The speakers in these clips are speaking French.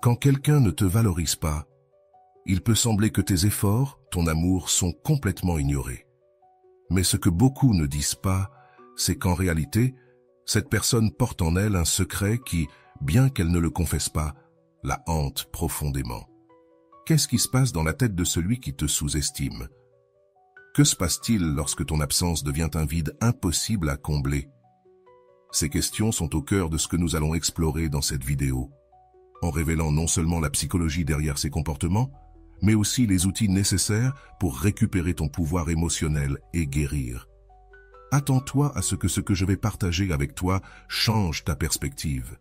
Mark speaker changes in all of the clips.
Speaker 1: Quand quelqu'un ne te valorise pas, il peut sembler que tes efforts, ton amour sont complètement ignorés. Mais ce que beaucoup ne disent pas, c'est qu'en réalité, cette personne porte en elle un secret qui, bien qu'elle ne le confesse pas, la hante profondément. Qu'est-ce qui se passe dans la tête de celui qui te sous-estime? Que se passe-t-il lorsque ton absence devient un vide impossible à combler? Ces questions sont au cœur de ce que nous allons explorer dans cette vidéo, en révélant non seulement la psychologie derrière ces comportements, mais aussi les outils nécessaires pour récupérer ton pouvoir émotionnel et guérir. Attends-toi à ce que je vais partager avec toi change ta perspective.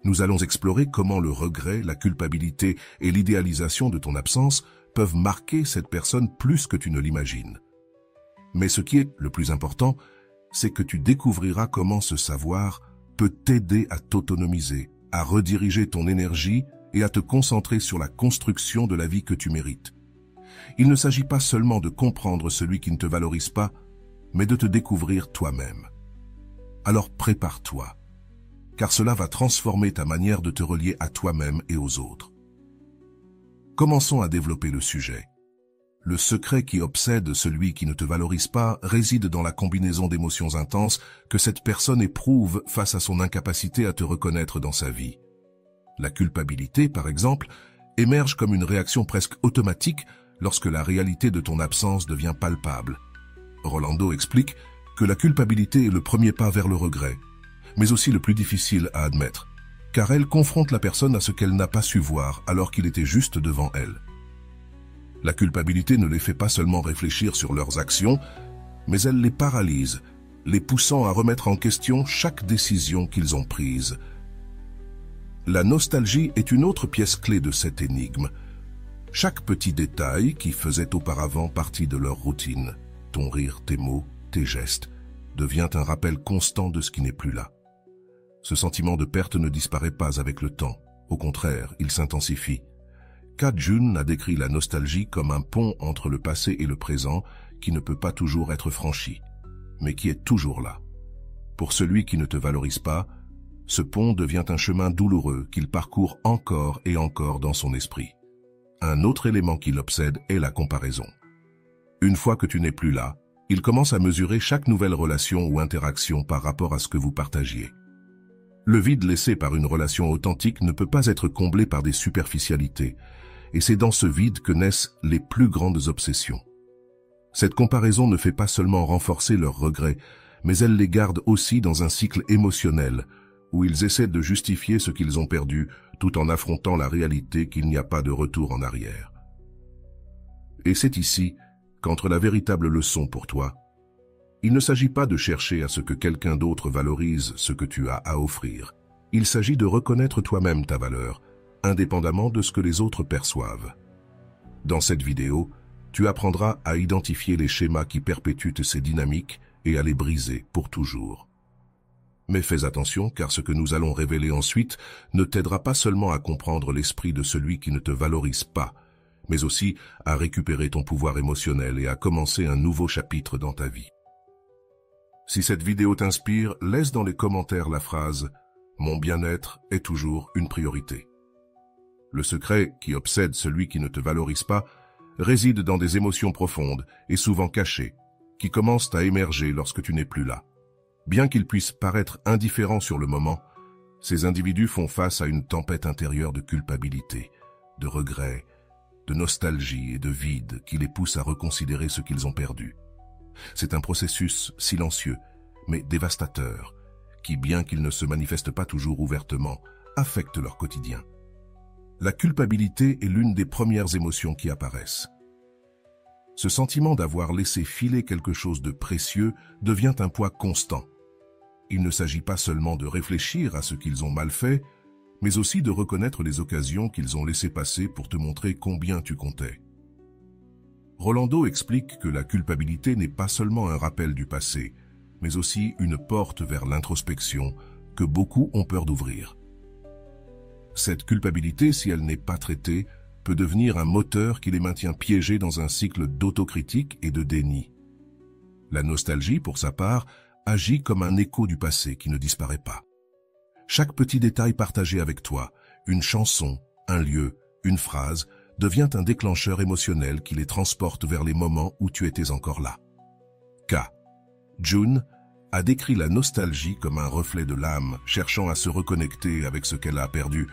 Speaker 1: Nous allons explorer comment le regret, la culpabilité et l'idéalisation de ton absence peuvent marquer cette personne plus que tu ne l'imagines. Mais ce qui est le plus important, c'est que tu découvriras comment ce savoir peut t'aider à t'autonomiser, à rediriger ton énergie et à te concentrer sur la construction de la vie que tu mérites. Il ne s'agit pas seulement de comprendre celui qui ne te valorise pas, mais de te découvrir toi-même. Alors prépare-toi, car cela va transformer ta manière de te relier à toi-même et aux autres. Commençons à développer le sujet. Le secret qui obsède celui qui ne te valorise pas réside dans la combinaison d'émotions intenses que cette personne éprouve face à son incapacité à te reconnaître dans sa vie. La culpabilité, par exemple, émerge comme une réaction presque automatique lorsque la réalité de ton absence devient palpable. Rolando explique que la culpabilité est le premier pas vers le regret, mais aussi le plus difficile à admettre, car elle confronte la personne à ce qu'elle n'a pas su voir alors qu'il était juste devant elle. La culpabilité ne les fait pas seulement réfléchir sur leurs actions, mais elle les paralyse, les poussant à remettre en question chaque décision qu'ils ont prise. La nostalgie est une autre pièce clé de cette énigme. Chaque petit détail qui faisait auparavant partie de leur routine, ton rire, tes mots, tes gestes, devient un rappel constant de ce qui n'est plus là. Ce sentiment de perte ne disparaît pas avec le temps. Au contraire, il s'intensifie. Ka-Jun a décrit la nostalgie comme un pont entre le passé et le présent qui ne peut pas toujours être franchi, mais qui est toujours là. Pour celui qui ne te valorise pas, ce pont devient un chemin douloureux qu'il parcourt encore et encore dans son esprit. Un autre élément qui l'obsède est la comparaison. Une fois que tu n'es plus là, il commence à mesurer chaque nouvelle relation ou interaction par rapport à ce que vous partagiez. Le vide laissé par une relation authentique ne peut pas être comblé par des superficialités, et c'est dans ce vide que naissent les plus grandes obsessions. Cette comparaison ne fait pas seulement renforcer leurs regrets, mais elle les garde aussi dans un cycle émotionnel, où ils essaient de justifier ce qu'ils ont perdu, tout en affrontant la réalité qu'il n'y a pas de retour en arrière. Et c'est ici qu'entre la véritable leçon pour toi. Il ne s'agit pas de chercher à ce que quelqu'un d'autre valorise ce que tu as à offrir. Il s'agit de reconnaître toi-même ta valeur, indépendamment de ce que les autres perçoivent. Dans cette vidéo, tu apprendras à identifier les schémas qui perpétuent ces dynamiques et à les briser pour toujours. Mais fais attention, car ce que nous allons révéler ensuite ne t'aidera pas seulement à comprendre l'esprit de celui qui ne te valorise pas, mais aussi à récupérer ton pouvoir émotionnel et à commencer un nouveau chapitre dans ta vie. Si cette vidéo t'inspire, laisse dans les commentaires la phrase « Mon bien-être est toujours une priorité ». Le secret qui obsède celui qui ne te valorise pas réside dans des émotions profondes et souvent cachées, qui commencent à émerger lorsque tu n'es plus là. Bien qu'ils puissent paraître indifférents sur le moment, ces individus font face à une tempête intérieure de culpabilité, de regret, de nostalgie et de vide qui les pousse à reconsidérer ce qu'ils ont perdu. C'est un processus silencieux, mais dévastateur, qui, bien qu'il ne se manifeste pas toujours ouvertement, affecte leur quotidien. La culpabilité est l'une des premières émotions qui apparaissent. Ce sentiment d'avoir laissé filer quelque chose de précieux devient un poids constant. Il ne s'agit pas seulement de réfléchir à ce qu'ils ont mal fait, mais aussi de reconnaître les occasions qu'ils ont laissées passer pour te montrer combien tu comptais. Rolando explique que la culpabilité n'est pas seulement un rappel du passé, mais aussi une porte vers l'introspection que beaucoup ont peur d'ouvrir. Cette culpabilité, si elle n'est pas traitée, peut devenir un moteur qui les maintient piégés dans un cycle d'autocritique et de déni. La nostalgie, pour sa part, agit comme un écho du passé qui ne disparaît pas. Chaque petit détail partagé avec toi, une chanson, un lieu, une phrase, devient un déclencheur émotionnel qui les transporte vers les moments où tu étais encore là. K. June a décrit la nostalgie comme un reflet de l'âme, cherchant à se reconnecter avec ce qu'elle a perdu,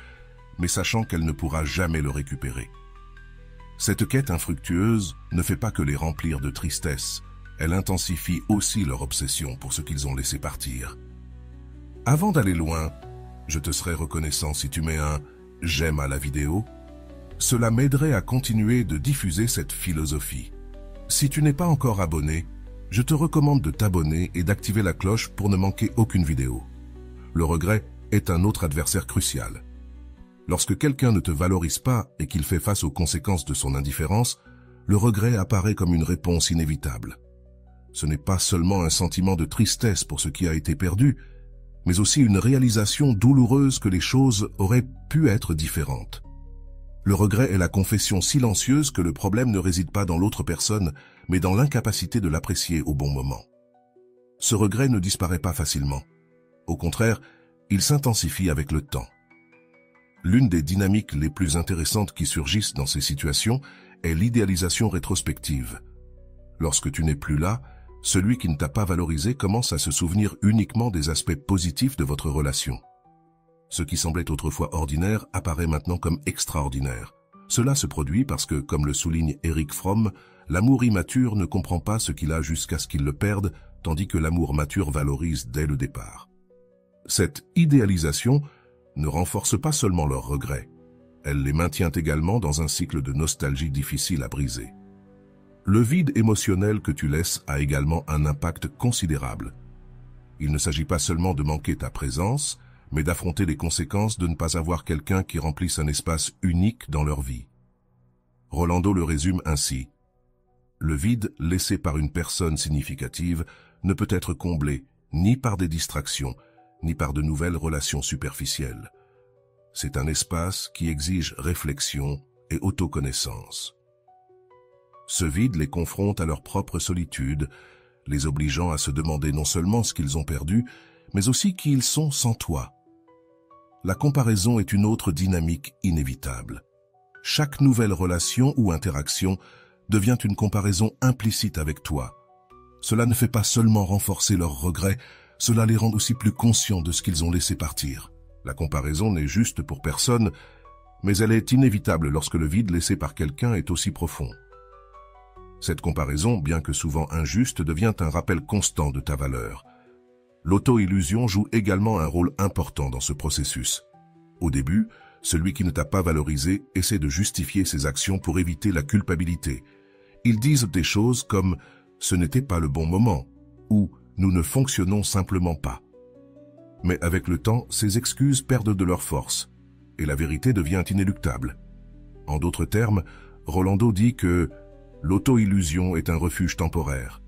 Speaker 1: mais sachant qu'elle ne pourra jamais le récupérer. Cette quête infructueuse ne fait pas que les remplir de tristesse, elle intensifie aussi leur obsession pour ce qu'ils ont laissé partir. Avant d'aller loin, je te serais reconnaissant si tu mets un « j'aime » à la vidéo. Cela m'aiderait à continuer de diffuser cette philosophie. Si tu n'es pas encore abonné, je te recommande de t'abonner et d'activer la cloche pour ne manquer aucune vidéo. Le regret est un autre adversaire crucial. Lorsque quelqu'un ne te valorise pas et qu'il fait face aux conséquences de son indifférence, le regret apparaît comme une réponse inévitable. Ce n'est pas seulement un sentiment de tristesse pour ce qui a été perdu, mais aussi une réalisation douloureuse que les choses auraient pu être différentes. Le regret est la confession silencieuse que le problème ne réside pas dans l'autre personne, mais dans l'incapacité de l'apprécier au bon moment. Ce regret ne disparaît pas facilement. Au contraire, il s'intensifie avec le temps. L'une des dynamiques les plus intéressantes qui surgissent dans ces situations est l'idéalisation rétrospective. Lorsque tu n'es plus là, celui qui ne t'a pas valorisé commence à se souvenir uniquement des aspects positifs de votre relation. Ce qui semblait autrefois ordinaire apparaît maintenant comme extraordinaire. Cela se produit parce que, comme le souligne Erich Fromm, l'amour immature ne comprend pas ce qu'il a jusqu'à ce qu'il le perde, tandis que l'amour mature valorise dès le départ. Cette idéalisation ne renforce pas seulement leurs regrets, elle les maintient également dans un cycle de nostalgie difficile à briser. Le vide émotionnel que tu laisses a également un impact considérable. Il ne s'agit pas seulement de manquer ta présence, mais d'affronter les conséquences de ne pas avoir quelqu'un qui remplisse un espace unique dans leur vie. Rolando le résume ainsi. Le vide laissé par une personne significative ne peut être comblé ni par des distractions, ni par de nouvelles relations superficielles. C'est un espace qui exige réflexion et autoconnaissance. Ce vide les confronte à leur propre solitude, les obligeant à se demander non seulement ce qu'ils ont perdu, mais aussi qui ils sont sans toi. La comparaison est une autre dynamique inévitable. Chaque nouvelle relation ou interaction devient une comparaison implicite avec toi. Cela ne fait pas seulement renforcer leurs regrets, cela les rend aussi plus conscients de ce qu'ils ont laissé partir. La comparaison n'est juste pour personne, mais elle est inévitable lorsque le vide laissé par quelqu'un est aussi profond. Cette comparaison, bien que souvent injuste, devient un rappel constant de ta valeur. L'auto-illusion joue également un rôle important dans ce processus. Au début, celui qui ne t'a pas valorisé essaie de justifier ses actions pour éviter la culpabilité. Ils disent des choses comme « ce n'était pas le bon moment » ou « nous ne fonctionnons simplement pas ». Mais avec le temps, ces excuses perdent de leur force et la vérité devient inéluctable. En d'autres termes, Rolando dit que l'auto-illusion est un refuge temporaire,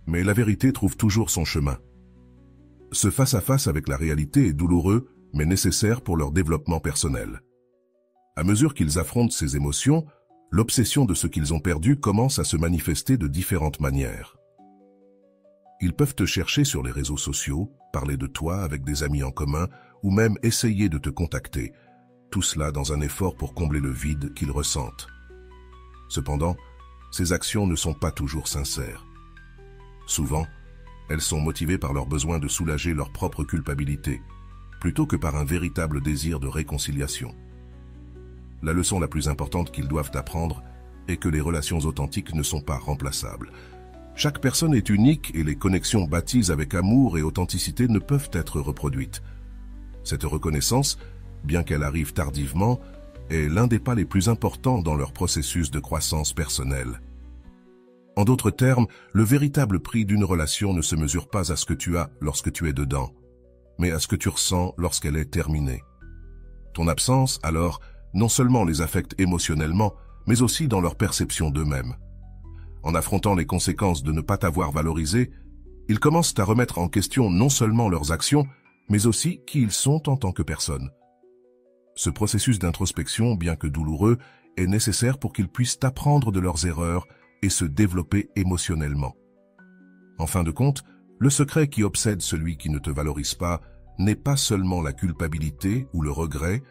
Speaker 1: mais la vérité trouve toujours son chemin. Ce face-à-face avec la réalité est douloureux, mais nécessaire pour leur développement personnel. À mesure qu'ils affrontent ces émotions, l'obsession de ce qu'ils ont perdu commence à se manifester de différentes manières. Ils peuvent te chercher sur les réseaux sociaux, parler de toi avec des amis en commun, ou même essayer de te contacter, tout cela dans un effort pour combler le vide qu'ils ressentent. Cependant, ces actions ne sont pas toujours sincères. Souvent, elles sont motivées par leur besoin de soulager leur propre culpabilité, plutôt que par un véritable désir de réconciliation. La leçon la plus importante qu'ils doivent apprendre est que les relations authentiques ne sont pas remplaçables. Chaque personne est unique et les connexions bâties avec amour et authenticité ne peuvent être reproduites. Cette reconnaissance, bien qu'elle arrive tardivement, est l'un des pas les plus importants dans leur processus de croissance personnelle. En d'autres termes, le véritable prix d'une relation ne se mesure pas à ce que tu as lorsque tu es dedans, mais à ce que tu ressens lorsqu'elle est terminée. Ton absence, alors, non seulement les affecte émotionnellement, mais aussi dans leur perception d'eux-mêmes. En affrontant les conséquences de ne pas t'avoir valorisé, ils commencent à remettre en question non seulement leurs actions, mais aussi qui ils sont en tant que personne. Ce processus d'introspection, bien que douloureux, est nécessaire pour qu'ils puissent apprendre de leurs erreurs et se développer émotionnellement. En fin de compte, le secret qui obsède celui qui ne te valorise pas n'est pas seulement la culpabilité ou le regret,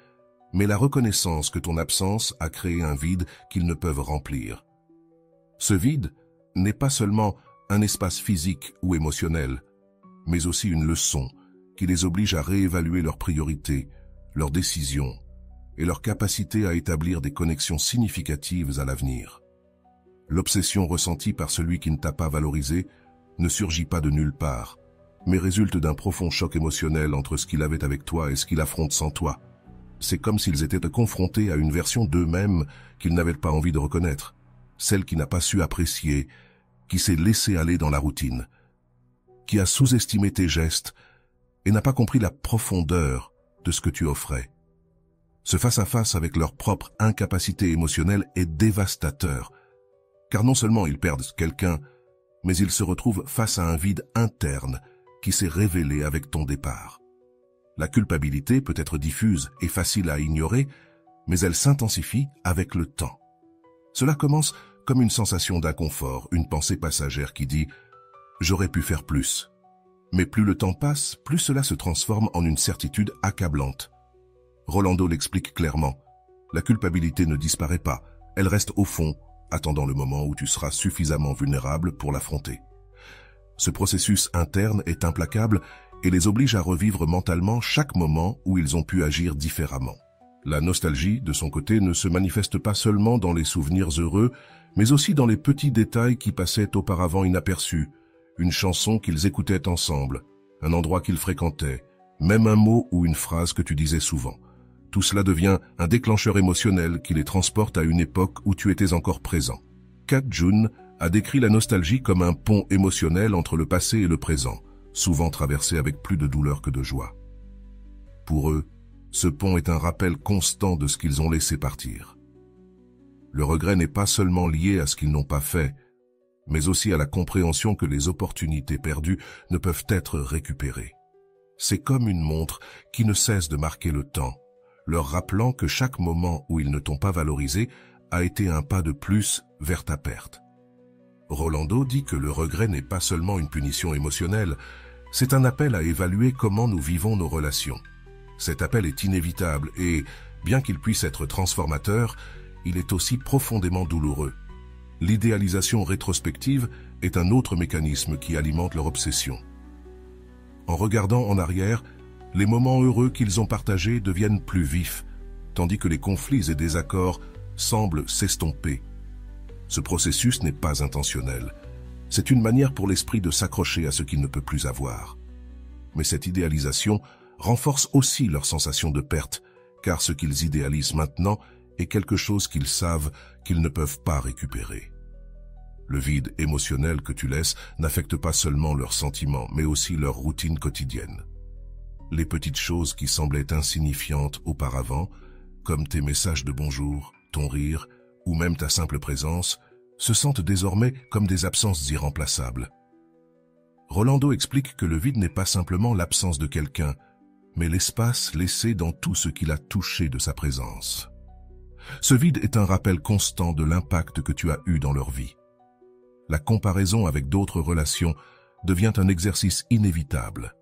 Speaker 1: mais la reconnaissance que ton absence a créé un vide qu'ils ne peuvent remplir. Ce vide n'est pas seulement un espace physique ou émotionnel, mais aussi une leçon qui les oblige à réévaluer leurs priorités, leurs décisions et leur capacité à établir des connexions significatives à l'avenir. L'obsession ressentie par celui qui ne t'a pas valorisé ne surgit pas de nulle part, mais résulte d'un profond choc émotionnel entre ce qu'il avait avec toi et ce qu'il affronte sans toi. C'est comme s'ils étaient confrontés à une version d'eux-mêmes qu'ils n'avaient pas envie de reconnaître, celle qui n'a pas su apprécier, qui s'est laissée aller dans la routine, qui a sous-estimé tes gestes et n'a pas compris la profondeur de ce que tu offrais. Ce face-à-face avec leur propre incapacité émotionnelle est dévastateur, car non seulement ils perdent quelqu'un, mais ils se retrouvent face à un vide interne qui s'est révélé avec ton départ. La culpabilité peut être diffuse et facile à ignorer, mais elle s'intensifie avec le temps. Cela commence comme une sensation d'inconfort, une pensée passagère qui dit « j'aurais pu faire plus ». Mais plus le temps passe, plus cela se transforme en une certitude accablante. Rolando l'explique clairement. La culpabilité ne disparaît pas, elle reste au fond, attendant le moment où tu seras suffisamment vulnérable pour l'affronter. Ce processus interne est implacable et les oblige à revivre mentalement chaque moment où ils ont pu agir différemment. La nostalgie, de son côté, ne se manifeste pas seulement dans les souvenirs heureux, mais aussi dans les petits détails qui passaient auparavant inaperçus, une chanson qu'ils écoutaient ensemble, un endroit qu'ils fréquentaient, même un mot ou une phrase que tu disais souvent. Tout cela devient un déclencheur émotionnel qui les transporte à une époque où tu étais encore présent. Kat Jun a décrit la nostalgie comme un pont émotionnel entre le passé et le présent, souvent traversé avec plus de douleur que de joie. Pour eux, ce pont est un rappel constant de ce qu'ils ont laissé partir. Le regret n'est pas seulement lié à ce qu'ils n'ont pas fait, mais aussi à la compréhension que les opportunités perdues ne peuvent être récupérées. C'est comme une montre qui ne cesse de marquer le temps, leur rappelant que chaque moment où ils ne t'ont pas valorisé a été un pas de plus vers ta perte. Rolando dit que le regret n'est pas seulement une punition émotionnelle, c'est un appel à évaluer comment nous vivons nos relations. Cet appel est inévitable et, bien qu'il puisse être transformateur, il est aussi profondément douloureux. L'idéalisation rétrospective est un autre mécanisme qui alimente leur obsession. En regardant en arrière, les moments heureux qu'ils ont partagés deviennent plus vifs, tandis que les conflits et désaccords semblent s'estomper. Ce processus n'est pas intentionnel. C'est une manière pour l'esprit de s'accrocher à ce qu'il ne peut plus avoir. Mais cette idéalisation renforce aussi leur sensation de perte, car ce qu'ils idéalisent maintenant est quelque chose qu'ils savent qu'ils ne peuvent pas récupérer. Le vide émotionnel que tu laisses n'affecte pas seulement leurs sentiments, mais aussi leur routine quotidienne. Les petites choses qui semblaient insignifiantes auparavant, comme tes messages de bonjour, ton rire ou même ta simple présence, se sentent désormais comme des absences irremplaçables. Rolando explique que le vide n'est pas simplement l'absence de quelqu'un, mais l'espace laissé dans tout ce qu'il a touché de sa présence. Ce vide est un rappel constant de l'impact que tu as eu dans leur vie. La comparaison avec d'autres relations devient un exercice inévitable.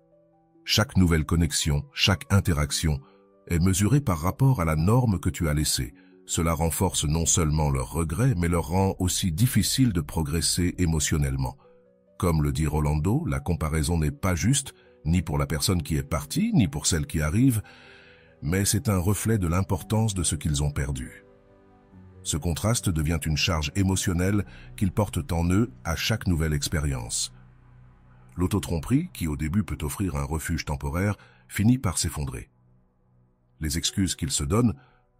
Speaker 1: Chaque nouvelle connexion, chaque interaction est mesurée par rapport à la norme que tu as laissée. Cela renforce non seulement leurs regrets, mais leur rend aussi difficile de progresser émotionnellement. Comme le dit Rolando, la comparaison n'est pas juste, ni pour la personne qui est partie, ni pour celle qui arrive, mais c'est un reflet de l'importance de ce qu'ils ont perdu. Ce contraste devient une charge émotionnelle qu'ils portent en eux à chaque nouvelle expérience. L'autotromperie, qui au début peut offrir un refuge temporaire, finit par s'effondrer. Les excuses qu'ils se donnent,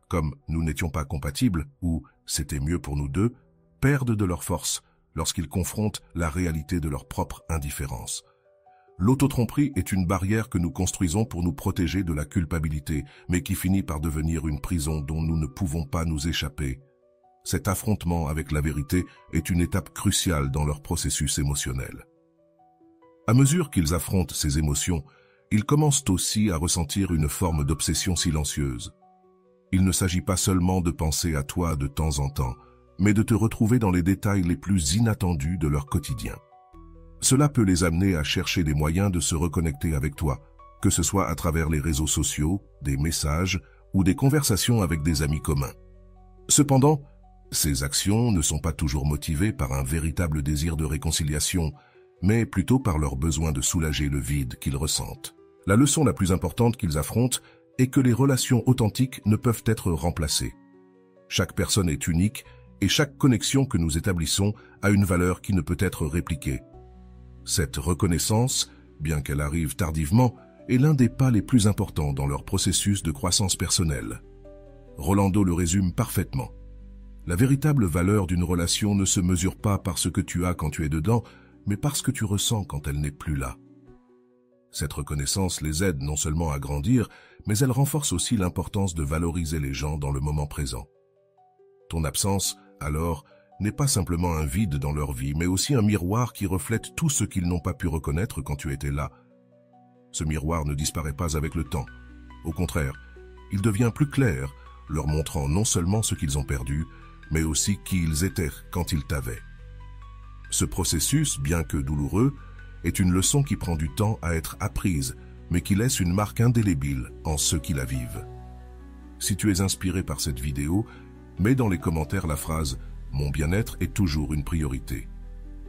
Speaker 1: comme « nous n'étions pas compatibles » ou « c'était mieux pour nous deux », perdent de leur force lorsqu'ils confrontent la réalité de leur propre indifférence. L'autotromperie est une barrière que nous construisons pour nous protéger de la culpabilité, mais qui finit par devenir une prison dont nous ne pouvons pas nous échapper. Cet affrontement avec la vérité est une étape cruciale dans leur processus émotionnel. À mesure qu'ils affrontent ces émotions, ils commencent aussi à ressentir une forme d'obsession silencieuse. Il ne s'agit pas seulement de penser à toi de temps en temps, mais de te retrouver dans les détails les plus inattendus de leur quotidien. Cela peut les amener à chercher des moyens de se reconnecter avec toi, que ce soit à travers les réseaux sociaux, des messages ou des conversations avec des amis communs. Cependant, ces actions ne sont pas toujours motivées par un véritable désir de réconciliation, mais plutôt par leur besoin de soulager le vide qu'ils ressentent. La leçon la plus importante qu'ils affrontent est que les relations authentiques ne peuvent être remplacées. Chaque personne est unique et chaque connexion que nous établissons a une valeur qui ne peut être répliquée. Cette reconnaissance, bien qu'elle arrive tardivement, est l'un des pas les plus importants dans leur processus de croissance personnelle. Rolando le résume parfaitement. La véritable valeur d'une relation ne se mesure pas par ce que tu as quand tu es dedans, mais par ce que tu ressens quand elle n'est plus là. Cette reconnaissance les aide non seulement à grandir, mais elle renforce aussi l'importance de valoriser les gens dans le moment présent. Ton absence, alors, n'est pas simplement un vide dans leur vie, mais aussi un miroir qui reflète tout ce qu'ils n'ont pas pu reconnaître quand tu étais là. Ce miroir ne disparaît pas avec le temps. Au contraire, il devient plus clair, leur montrant non seulement ce qu'ils ont perdu, mais aussi qui ils étaient quand ils t'avaient. Ce processus, bien que douloureux, est une leçon qui prend du temps à être apprise, mais qui laisse une marque indélébile en ceux qui la vivent. Si tu es inspiré par cette vidéo, mets dans les commentaires la phrase « Mon bien-être est toujours une priorité ».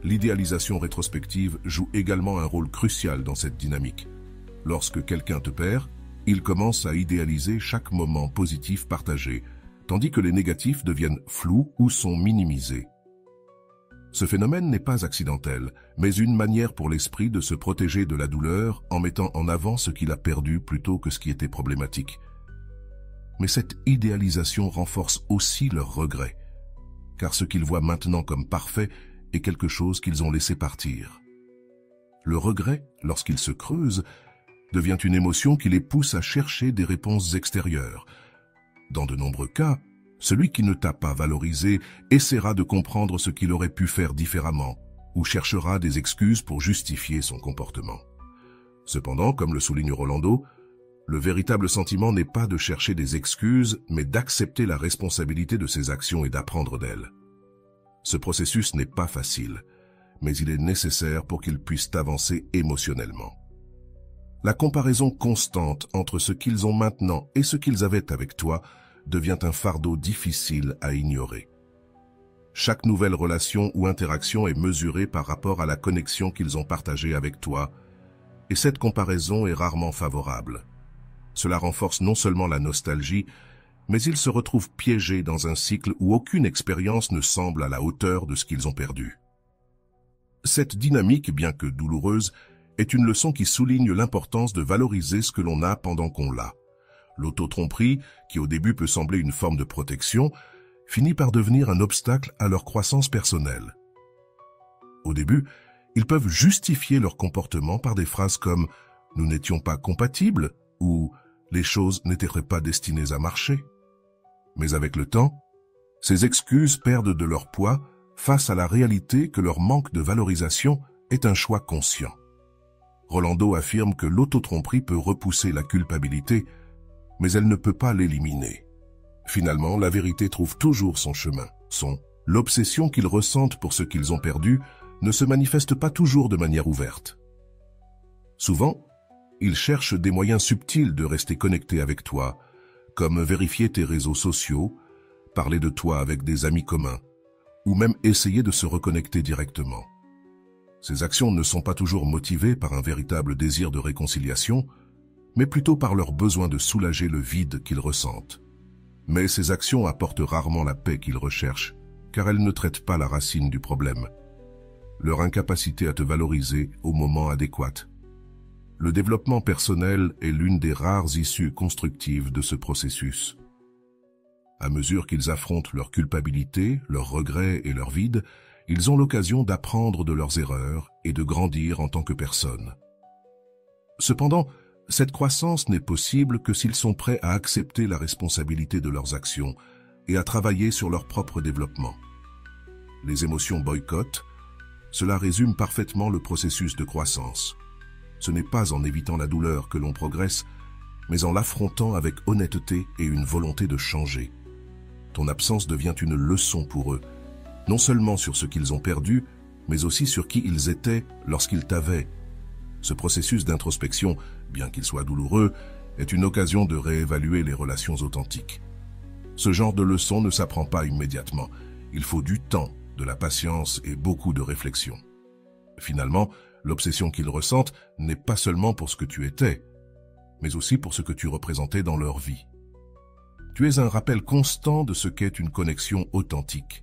Speaker 1: L'idéalisation rétrospective joue également un rôle crucial dans cette dynamique. Lorsque quelqu'un te perd, il commence à idéaliser chaque moment positif partagé, tandis que les négatifs deviennent flous ou sont minimisés. Ce phénomène n'est pas accidentel, mais une manière pour l'esprit de se protéger de la douleur en mettant en avant ce qu'il a perdu plutôt que ce qui était problématique. Mais cette idéalisation renforce aussi leurs regrets, car ce qu'ils voient maintenant comme parfait est quelque chose qu'ils ont laissé partir. Le regret, lorsqu'il se creuse, devient une émotion qui les pousse à chercher des réponses extérieures. Dans de nombreux cas, celui qui ne t'a pas valorisé essaiera de comprendre ce qu'il aurait pu faire différemment ou cherchera des excuses pour justifier son comportement. Cependant, comme le souligne Rolando, le véritable sentiment n'est pas de chercher des excuses, mais d'accepter la responsabilité de ses actions et d'apprendre d'elles. Ce processus n'est pas facile, mais il est nécessaire pour qu'ils puissent avancer émotionnellement. La comparaison constante entre ce qu'ils ont maintenant et ce qu'ils avaient avec toi devient un fardeau difficile à ignorer. Chaque nouvelle relation ou interaction est mesurée par rapport à la connexion qu'ils ont partagée avec toi, et cette comparaison est rarement favorable. Cela renforce non seulement la nostalgie, mais ils se retrouvent piégés dans un cycle où aucune expérience ne semble à la hauteur de ce qu'ils ont perdu. Cette dynamique, bien que douloureuse, est une leçon qui souligne l'importance de valoriser ce que l'on a pendant qu'on l'a. L'auto-tromperie, qui au début peut sembler une forme de protection, finit par devenir un obstacle à leur croissance personnelle. Au début, ils peuvent justifier leur comportement par des phrases comme « nous n'étions pas compatibles » ou « les choses n'étaient pas destinées à marcher ». Mais avec le temps, ces excuses perdent de leur poids face à la réalité que leur manque de valorisation est un choix conscient. Rolando affirme que l'auto-tromperie peut repousser la culpabilité, mais elle ne peut pas l'éliminer. Finalement, la vérité trouve toujours son chemin. L'obsession qu'ils ressentent pour ce qu'ils ont perdu ne se manifeste pas toujours de manière ouverte. Souvent, ils cherchent des moyens subtils de rester connectés avec toi, comme vérifier tes réseaux sociaux, parler de toi avec des amis communs, ou même essayer de se reconnecter directement. Ces actions ne sont pas toujours motivées par un véritable désir de réconciliation, mais plutôt par leur besoin de soulager le vide qu'ils ressentent. Mais ces actions apportent rarement la paix qu'ils recherchent, car elles ne traitent pas la racine du problème, leur incapacité à te valoriser au moment adéquat. Le développement personnel est l'une des rares issues constructives de ce processus. À mesure qu'ils affrontent leur culpabilité, leurs regrets et leur vide, ils ont l'occasion d'apprendre de leurs erreurs et de grandir en tant que personne. Cependant, cette croissance n'est possible que s'ils sont prêts à accepter la responsabilité de leurs actions et à travailler sur leur propre développement. Les émotions boycottent, cela résume parfaitement le processus de croissance. Ce n'est pas en évitant la douleur que l'on progresse, mais en l'affrontant avec honnêteté et une volonté de changer. Ton absence devient une leçon pour eux, non seulement sur ce qu'ils ont perdu, mais aussi sur qui ils étaient lorsqu'ils t'avaient. Ce processus d'introspection, bien qu'il soit douloureux, est une occasion de réévaluer les relations authentiques. Ce genre de leçon ne s'apprend pas immédiatement. Il faut du temps, de la patience et beaucoup de réflexion. Finalement, l'obsession qu'ils ressentent n'est pas seulement pour ce que tu étais, mais aussi pour ce que tu représentais dans leur vie. Tu es un rappel constant de ce qu'est une connexion authentique.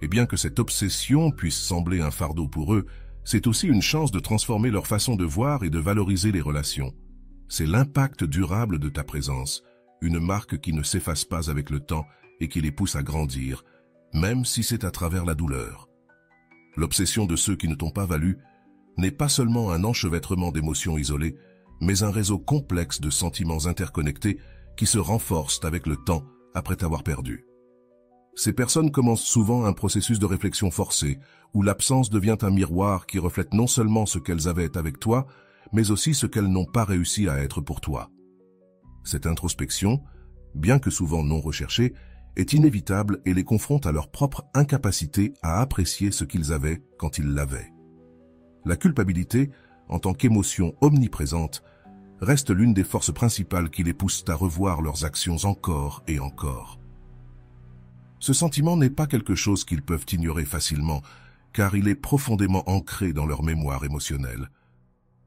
Speaker 1: Et bien que cette obsession puisse sembler un fardeau pour eux, c'est aussi une chance de transformer leur façon de voir et de valoriser les relations. C'est l'impact durable de ta présence, une marque qui ne s'efface pas avec le temps et qui les pousse à grandir, même si c'est à travers la douleur. L'obsession de ceux qui ne t'ont pas valu n'est pas seulement un enchevêtrement d'émotions isolées, mais un réseau complexe de sentiments interconnectés qui se renforcent avec le temps après t'avoir perdu. Ces personnes commencent souvent un processus de réflexion forcée, où l'absence devient un miroir qui reflète non seulement ce qu'elles avaient avec toi, mais aussi ce qu'elles n'ont pas réussi à être pour toi. Cette introspection, bien que souvent non recherchée, est inévitable et les confronte à leur propre incapacité à apprécier ce qu'ils avaient quand ils l'avaient. La culpabilité, en tant qu'émotion omniprésente, reste l'une des forces principales qui les poussent à revoir leurs actions encore et encore. Ce sentiment n'est pas quelque chose qu'ils peuvent ignorer facilement, car il est profondément ancré dans leur mémoire émotionnelle.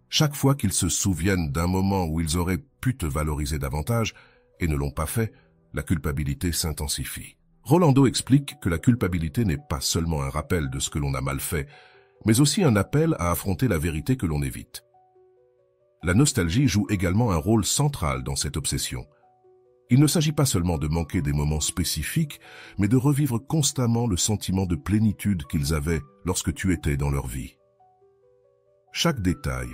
Speaker 1: Chaque fois qu'ils se souviennent d'un moment où ils auraient pu te valoriser davantage, et ne l'ont pas fait, la culpabilité s'intensifie. Rolando explique que la culpabilité n'est pas seulement un rappel de ce que l'on a mal fait, mais aussi un appel à affronter la vérité que l'on évite. La nostalgie joue également un rôle central dans cette obsession. Il ne s'agit pas seulement de manquer des moments spécifiques, mais de revivre constamment le sentiment de plénitude qu'ils avaient lorsque tu étais dans leur vie. Chaque détail,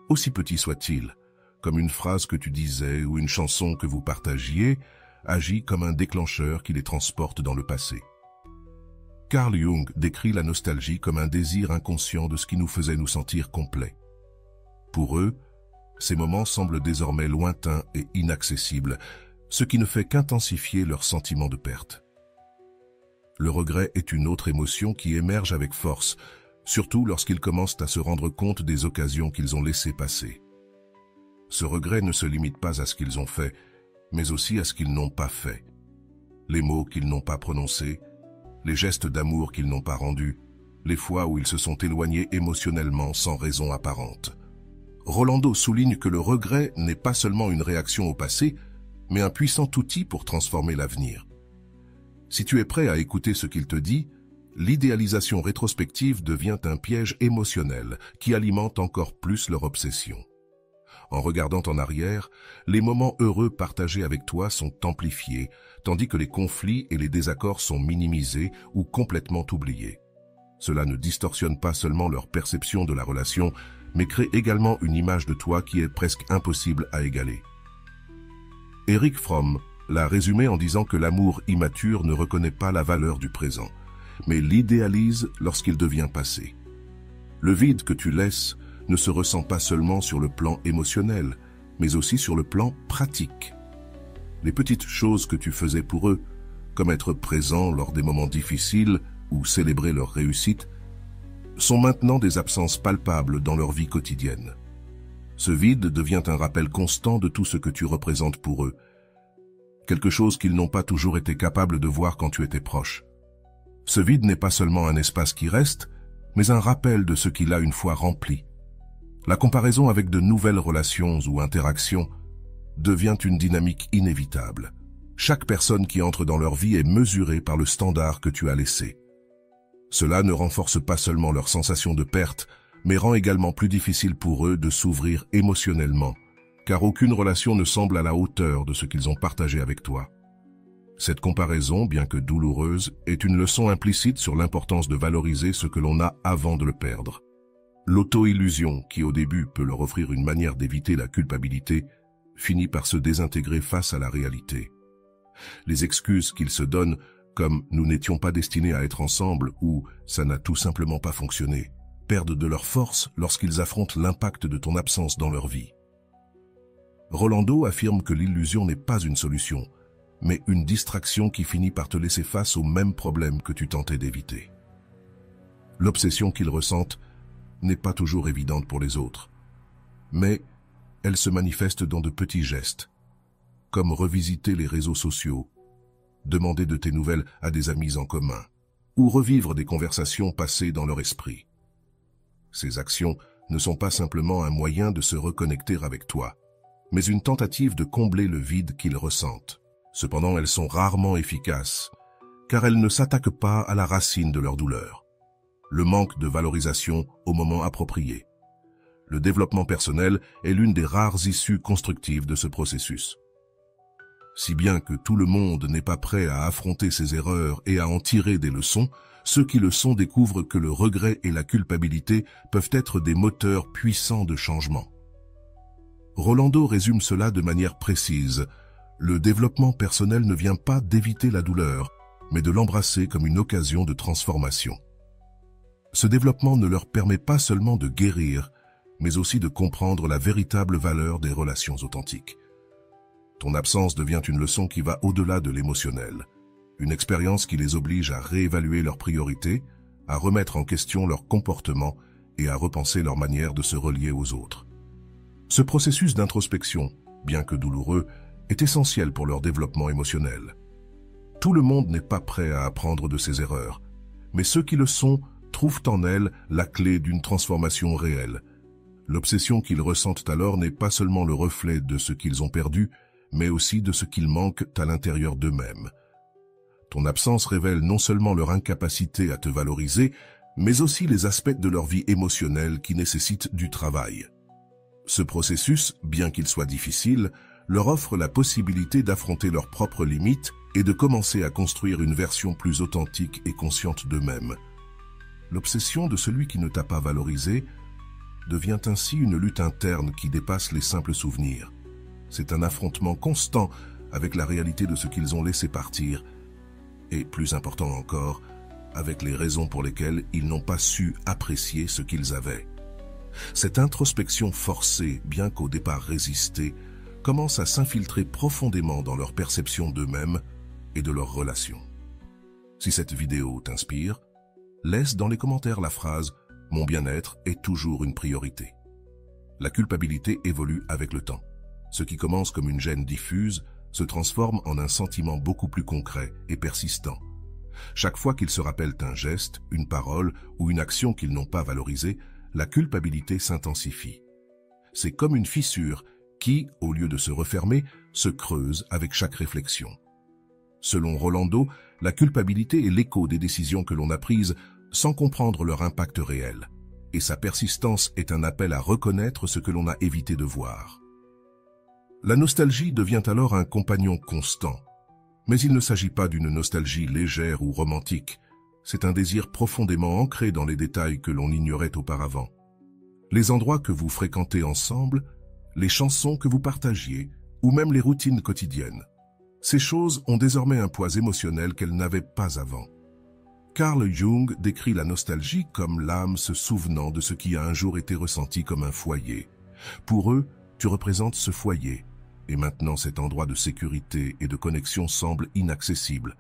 Speaker 1: aussi petit soit-il, comme une phrase que tu disais ou une chanson que vous partagiez, agit comme un déclencheur qui les transporte dans le passé. Carl Jung décrit la nostalgie comme un désir inconscient de ce qui nous faisait nous sentir complets. Pour eux, ces moments semblent désormais lointains et inaccessibles, ce qui ne fait qu'intensifier leur sentiment de perte. Le regret est une autre émotion qui émerge avec force, surtout lorsqu'ils commencent à se rendre compte des occasions qu'ils ont laissées passer. Ce regret ne se limite pas à ce qu'ils ont fait, mais aussi à ce qu'ils n'ont pas fait. Les mots qu'ils n'ont pas prononcés, les gestes d'amour qu'ils n'ont pas rendus, les fois où ils se sont éloignés émotionnellement sans raison apparente. Rolando souligne que le regret n'est pas seulement une réaction au passé, mais un puissant outil pour transformer l'avenir. Si tu es prêt à écouter ce qu'il te dit, l'idéalisation rétrospective devient un piège émotionnel qui alimente encore plus leur obsession. En regardant en arrière, les moments heureux partagés avec toi sont amplifiés, tandis que les conflits et les désaccords sont minimisés ou complètement oubliés. Cela ne distorsionne pas seulement leur perception de la relation, mais crée également une image de toi qui est presque impossible à égaler. Erich Fromm l'a résumé en disant que l'amour immature ne reconnaît pas la valeur du présent, mais l'idéalise lorsqu'il devient passé. Le vide que tu laisses ne se ressent pas seulement sur le plan émotionnel, mais aussi sur le plan pratique. Les petites choses que tu faisais pour eux, comme être présent lors des moments difficiles ou célébrer leur réussite, sont maintenant des absences palpables dans leur vie quotidienne. Ce vide devient un rappel constant de tout ce que tu représentes pour eux, quelque chose qu'ils n'ont pas toujours été capables de voir quand tu étais proche. Ce vide n'est pas seulement un espace qui reste, mais un rappel de ce qu'il a une fois rempli. La comparaison avec de nouvelles relations ou interactions devient une dynamique inévitable. Chaque personne qui entre dans leur vie est mesurée par le standard que tu as laissé. Cela ne renforce pas seulement leur sensation de perte, mais rend également plus difficile pour eux de s'ouvrir émotionnellement, car aucune relation ne semble à la hauteur de ce qu'ils ont partagé avec toi. Cette comparaison, bien que douloureuse, est une leçon implicite sur l'importance de valoriser ce que l'on a avant de le perdre. L'auto-illusion, qui au début peut leur offrir une manière d'éviter la culpabilité, finit par se désintégrer face à la réalité. Les excuses qu'ils se donnent, comme « nous n'étions pas destinés à être ensemble » ou « ça n'a tout simplement pas fonctionné », perdent de leur force lorsqu'ils affrontent l'impact de ton absence dans leur vie. Rolando affirme que l'illusion n'est pas une solution, mais une distraction qui finit par te laisser face aux mêmes problèmes que tu tentais d'éviter. L'obsession qu'ils ressentent n'est pas toujours évidente pour les autres, mais Elle se manifeste dans de petits gestes, comme revisiter les réseaux sociaux, demander de tes nouvelles à des amis en commun, ou revivre des conversations passées dans leur esprit. Ces actions ne sont pas simplement un moyen de se reconnecter avec toi, mais une tentative de combler le vide qu'ils ressentent. Cependant, elles sont rarement efficaces, car elles ne s'attaquent pas à la racine de leur douleur. Le manque de valorisation au moment approprié. Le développement personnel est l'une des rares issues constructives de ce processus. Si bien que tout le monde n'est pas prêt à affronter ses erreurs et à en tirer des leçons, ceux qui le sont découvrent que le regret et la culpabilité peuvent être des moteurs puissants de changement. Rolando résume cela de manière précise. Le développement personnel ne vient pas d'éviter la douleur, mais de l'embrasser comme une occasion de transformation. Ce développement ne leur permet pas seulement de guérir, mais aussi de comprendre la véritable valeur des relations authentiques. Ton absence devient une leçon qui va au-delà de l'émotionnel, une expérience qui les oblige à réévaluer leurs priorités, à remettre en question leur comportement et à repenser leur manière de se relier aux autres. Ce processus d'introspection, bien que douloureux, est essentiel pour leur développement émotionnel. Tout le monde n'est pas prêt à apprendre de ses erreurs, mais ceux qui le sont trouvent en elles la clé d'une transformation réelle. L'obsession qu'ils ressentent alors n'est pas seulement le reflet de ce qu'ils ont perdu, mais aussi de ce qu'ils manquent à l'intérieur d'eux-mêmes. Ton absence révèle non seulement leur incapacité à te valoriser, mais aussi les aspects de leur vie émotionnelle qui nécessitent du travail. Ce processus, bien qu'il soit difficile, leur offre la possibilité d'affronter leurs propres limites et de commencer à construire une version plus authentique et consciente d'eux-mêmes. L'obsession de celui qui ne t'a pas valorisé devient ainsi une lutte interne qui dépasse les simples souvenirs. C'est un affrontement constant avec la réalité de ce qu'ils ont laissé partir, et plus important encore, avec les raisons pour lesquelles ils n'ont pas su apprécier ce qu'ils avaient. Cette introspection forcée, bien qu'au départ résistée, commence à s'infiltrer profondément dans leur perception d'eux-mêmes et de leurs relations. Si cette vidéo t'inspire, laisse dans les commentaires la phrase « Mon bien-être est toujours une priorité ». La culpabilité évolue avec le temps. Ce qui commence comme une gêne diffuse se transforme en un sentiment beaucoup plus concret et persistant. Chaque fois qu'ils se rappellent un geste, une parole ou une action qu'ils n'ont pas valorisée, la culpabilité s'intensifie. C'est comme une fissure qui, au lieu de se refermer, se creuse avec chaque réflexion. Selon Rolando, la culpabilité est l'écho des décisions que l'on a prises sans comprendre leur impact réel, et sa persistance est un appel à reconnaître ce que l'on a évité de voir. La nostalgie devient alors un compagnon constant, mais il ne s'agit pas d'une nostalgie légère ou romantique, c'est un désir profondément ancré dans les détails que l'on ignorait auparavant. Les endroits que vous fréquentez ensemble, les chansons que vous partagiez, ou même les routines quotidiennes. Ces choses ont désormais un poids émotionnel qu'elles n'avaient pas avant. Carl Jung décrit la nostalgie comme l'âme se souvenant de ce qui a un jour été ressenti comme un foyer. Pour eux, tu représentes ce foyer, et maintenant cet endroit de sécurité et de connexion semble inaccessible.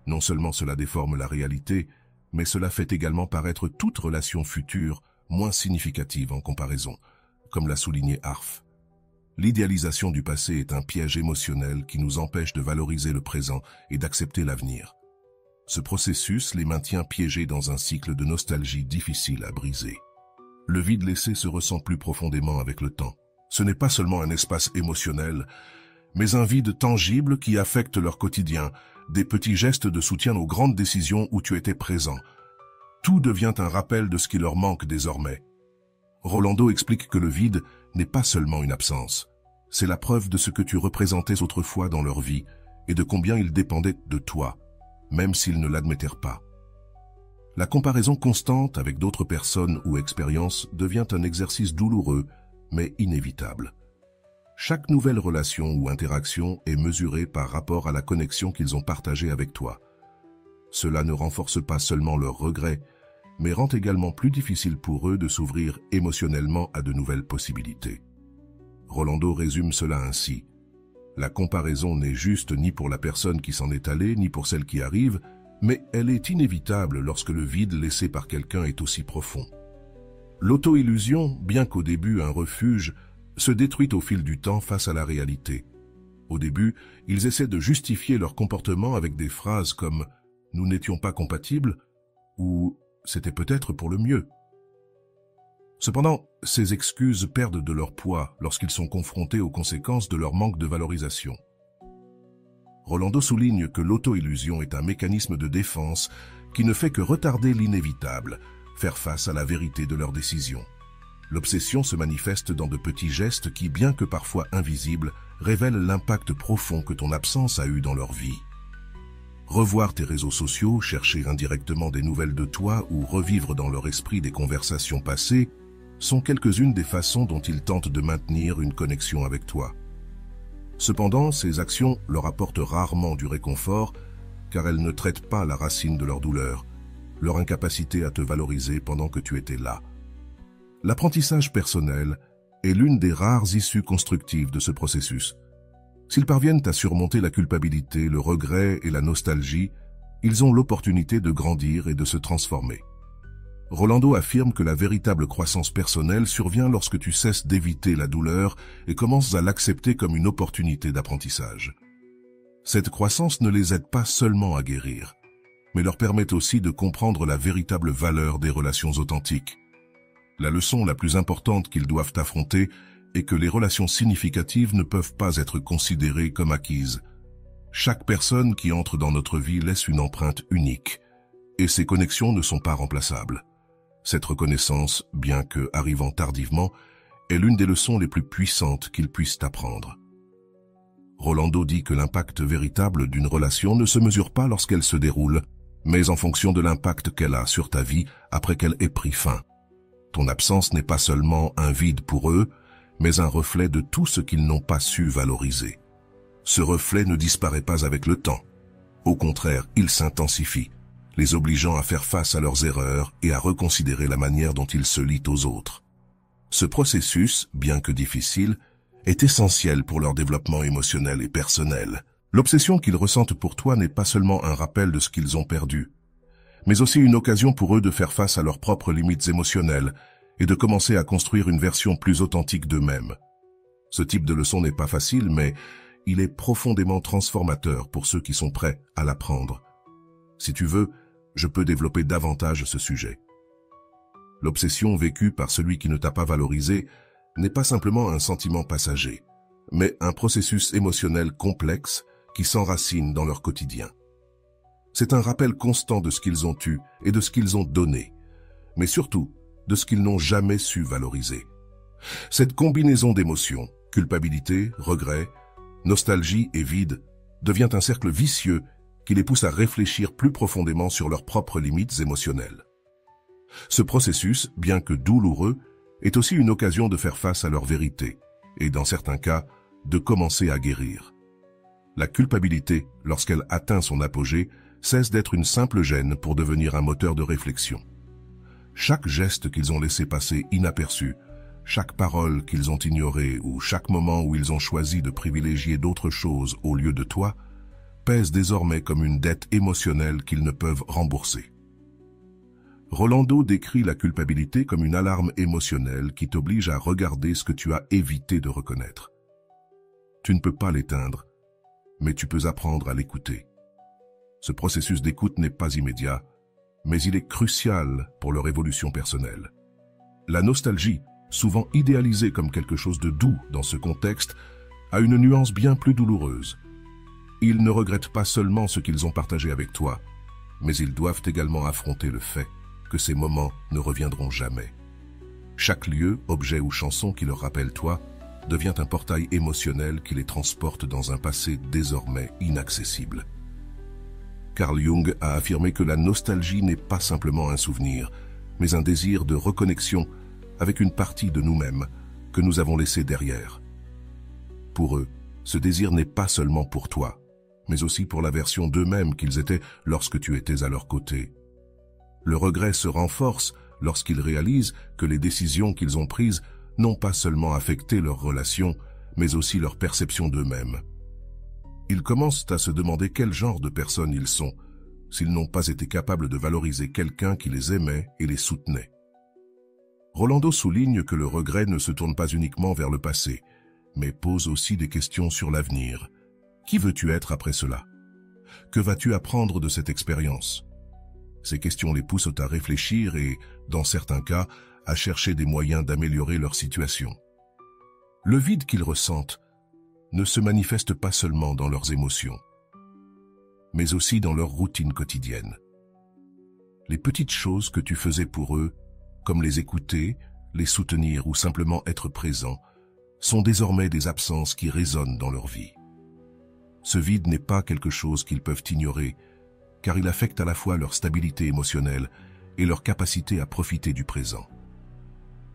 Speaker 1: Non seulement cela déforme la réalité, mais cela fait également paraître toute relation future moins significative en comparaison, comme l'a souligné Arf. L'idéalisation du passé est un piège émotionnel qui nous empêche de valoriser le présent et d'accepter l'avenir. Ce processus les maintient piégés dans un cycle de nostalgie difficile à briser. Le vide laissé se ressent plus profondément avec le temps. Ce n'est pas seulement un espace émotionnel, mais un vide tangible qui affecte leur quotidien, des petits gestes de soutien aux grandes décisions où tu étais présent. Tout devient un rappel de ce qui leur manque désormais. Rolando explique que le vide n'est pas seulement une absence, c'est la preuve de ce que tu représentais autrefois dans leur vie et de combien ils dépendaient de toi, même s'ils ne l'admettèrent pas. La comparaison constante avec d'autres personnes ou expériences devient un exercice douloureux, mais inévitable. Chaque nouvelle relation ou interaction est mesurée par rapport à la connexion qu'ils ont partagée avec toi. Cela ne renforce pas seulement leurs regrets, mais rend également plus difficile pour eux de s'ouvrir émotionnellement à de nouvelles possibilités. Rolando résume cela ainsi. La comparaison n'est juste ni pour la personne qui s'en est allée, ni pour celle qui arrive, mais elle est inévitable lorsque le vide laissé par quelqu'un est aussi profond. L'auto-illusion, bien qu'au début un refuge, se détruit au fil du temps face à la réalité. Au début, ils essaient de justifier leur comportement avec des phrases comme « nous n'étions pas compatibles » ou « c'était peut-être pour le mieux ». Cependant, ces excuses perdent de leur poids lorsqu'ils sont confrontés aux conséquences de leur manque de valorisation. Rolando souligne que l'auto-illusion est un mécanisme de défense qui ne fait que retarder l'inévitable, faire face à la vérité de leurs décisions. L'obsession se manifeste dans de petits gestes qui, bien que parfois invisibles, révèlent l'impact profond que ton absence a eu dans leur vie. Revoir tes réseaux sociaux, chercher indirectement des nouvelles de toi ou revivre dans leur esprit des conversations passées sont quelques-unes des façons dont ils tentent de maintenir une connexion avec toi. Cependant, ces actions leur apportent rarement du réconfort car elles ne traitent pas la racine de leur douleur, leur incapacité à te valoriser pendant que tu étais là. L'apprentissage personnel est l'une des rares issues constructives de ce processus. S'ils parviennent à surmonter la culpabilité, le regret et la nostalgie, ils ont l'opportunité de grandir et de se transformer. Rolando affirme que la véritable croissance personnelle survient lorsque tu cesses d'éviter la douleur et commences à l'accepter comme une opportunité d'apprentissage. Cette croissance ne les aide pas seulement à guérir, mais leur permet aussi de comprendre la véritable valeur des relations authentiques. La leçon la plus importante qu'ils doivent affronter est que les relations significatives ne peuvent pas être considérées comme acquises. Chaque personne qui entre dans notre vie laisse une empreinte unique, et ces connexions ne sont pas remplaçables. Cette reconnaissance, bien que arrivant tardivement, est l'une des leçons les plus puissantes qu'ils puissent apprendre. Rolando dit que l'impact véritable d'une relation ne se mesure pas lorsqu'elle se déroule, mais en fonction de l'impact qu'elle a sur ta vie après qu'elle ait pris fin. Ton absence n'est pas seulement un vide pour eux, mais un reflet de tout ce qu'ils n'ont pas su valoriser. Ce reflet ne disparaît pas avec le temps. Au contraire, il s'intensifie, les obligeant à faire face à leurs erreurs et à reconsidérer la manière dont ils se lient aux autres. Ce processus, bien que difficile, est essentiel pour leur développement émotionnel et personnel. L'obsession qu'ils ressentent pour toi n'est pas seulement un rappel de ce qu'ils ont perdu, mais aussi une occasion pour eux de faire face à leurs propres limites émotionnelles et de commencer à construire une version plus authentique d'eux-mêmes. Ce type de leçon n'est pas facile, mais il est profondément transformateur pour ceux qui sont prêts à l'apprendre. Si tu veux, je peux développer davantage ce sujet. L'obsession vécue par celui qui ne t'a pas valorisé n'est pas simplement un sentiment passager, mais un processus émotionnel complexe qui s'enracine dans leur quotidien. C'est un rappel constant de ce qu'ils ont eu et de ce qu'ils ont donné, mais surtout de ce qu'ils n'ont jamais su valoriser. Cette combinaison d'émotions, culpabilité, regret, nostalgie et vide, devient un cercle vicieux qui les pousse à réfléchir plus profondément sur leurs propres limites émotionnelles. Ce processus, bien que douloureux, est aussi une occasion de faire face à leur vérité et, dans certains cas, de commencer à guérir. La culpabilité, lorsqu'elle atteint son apogée, cesse d'être une simple gêne pour devenir un moteur de réflexion. Chaque geste qu'ils ont laissé passer inaperçu, chaque parole qu'ils ont ignorée ou chaque moment où ils ont choisi de privilégier d'autres choses au lieu de toi, pèse désormais comme une dette émotionnelle qu'ils ne peuvent rembourser. Rolando décrit la culpabilité comme une alarme émotionnelle qui t'oblige à regarder ce que tu as évité de reconnaître. Tu ne peux pas l'éteindre, mais tu peux apprendre à l'écouter. Ce processus d'écoute n'est pas immédiat, mais il est crucial pour leur évolution personnelle. La nostalgie, souvent idéalisée comme quelque chose de doux dans ce contexte, a une nuance bien plus douloureuse. Ils ne regrettent pas seulement ce qu'ils ont partagé avec toi, mais ils doivent également affronter le fait que ces moments ne reviendront jamais. Chaque lieu, objet ou chanson qui leur rappelle toi devient un portail émotionnel qui les transporte dans un passé désormais inaccessible. Carl Jung a affirmé que la nostalgie n'est pas simplement un souvenir, mais un désir de reconnexion avec une partie de nous-mêmes que nous avons laissée derrière. Pour eux, ce désir n'est pas seulement pour toi, mais aussi pour la version d'eux-mêmes qu'ils étaient lorsque tu étais à leur côté. Le regret se renforce lorsqu'ils réalisent que les décisions qu'ils ont prises n'ont pas seulement affecté leurs relations, mais aussi leur perception d'eux-mêmes. Ils commencent à se demander quel genre de personnes ils sont, s'ils n'ont pas été capables de valoriser quelqu'un qui les aimait et les soutenait. Rolando souligne que le regret ne se tourne pas uniquement vers le passé, mais pose aussi des questions sur l'avenir. Qui veux-tu être après cela? Que vas-tu apprendre de cette expérience? Ces questions les poussent à réfléchir et, dans certains cas, à chercher des moyens d'améliorer leur situation. Le vide qu'ils ressentent ne se manifeste pas seulement dans leurs émotions, mais aussi dans leur routine quotidienne. Les petites choses que tu faisais pour eux, comme les écouter, les soutenir ou simplement être présent, sont désormais des absences qui résonnent dans leur vie. Ce vide n'est pas quelque chose qu'ils peuvent ignorer, car il affecte à la fois leur stabilité émotionnelle et leur capacité à profiter du présent.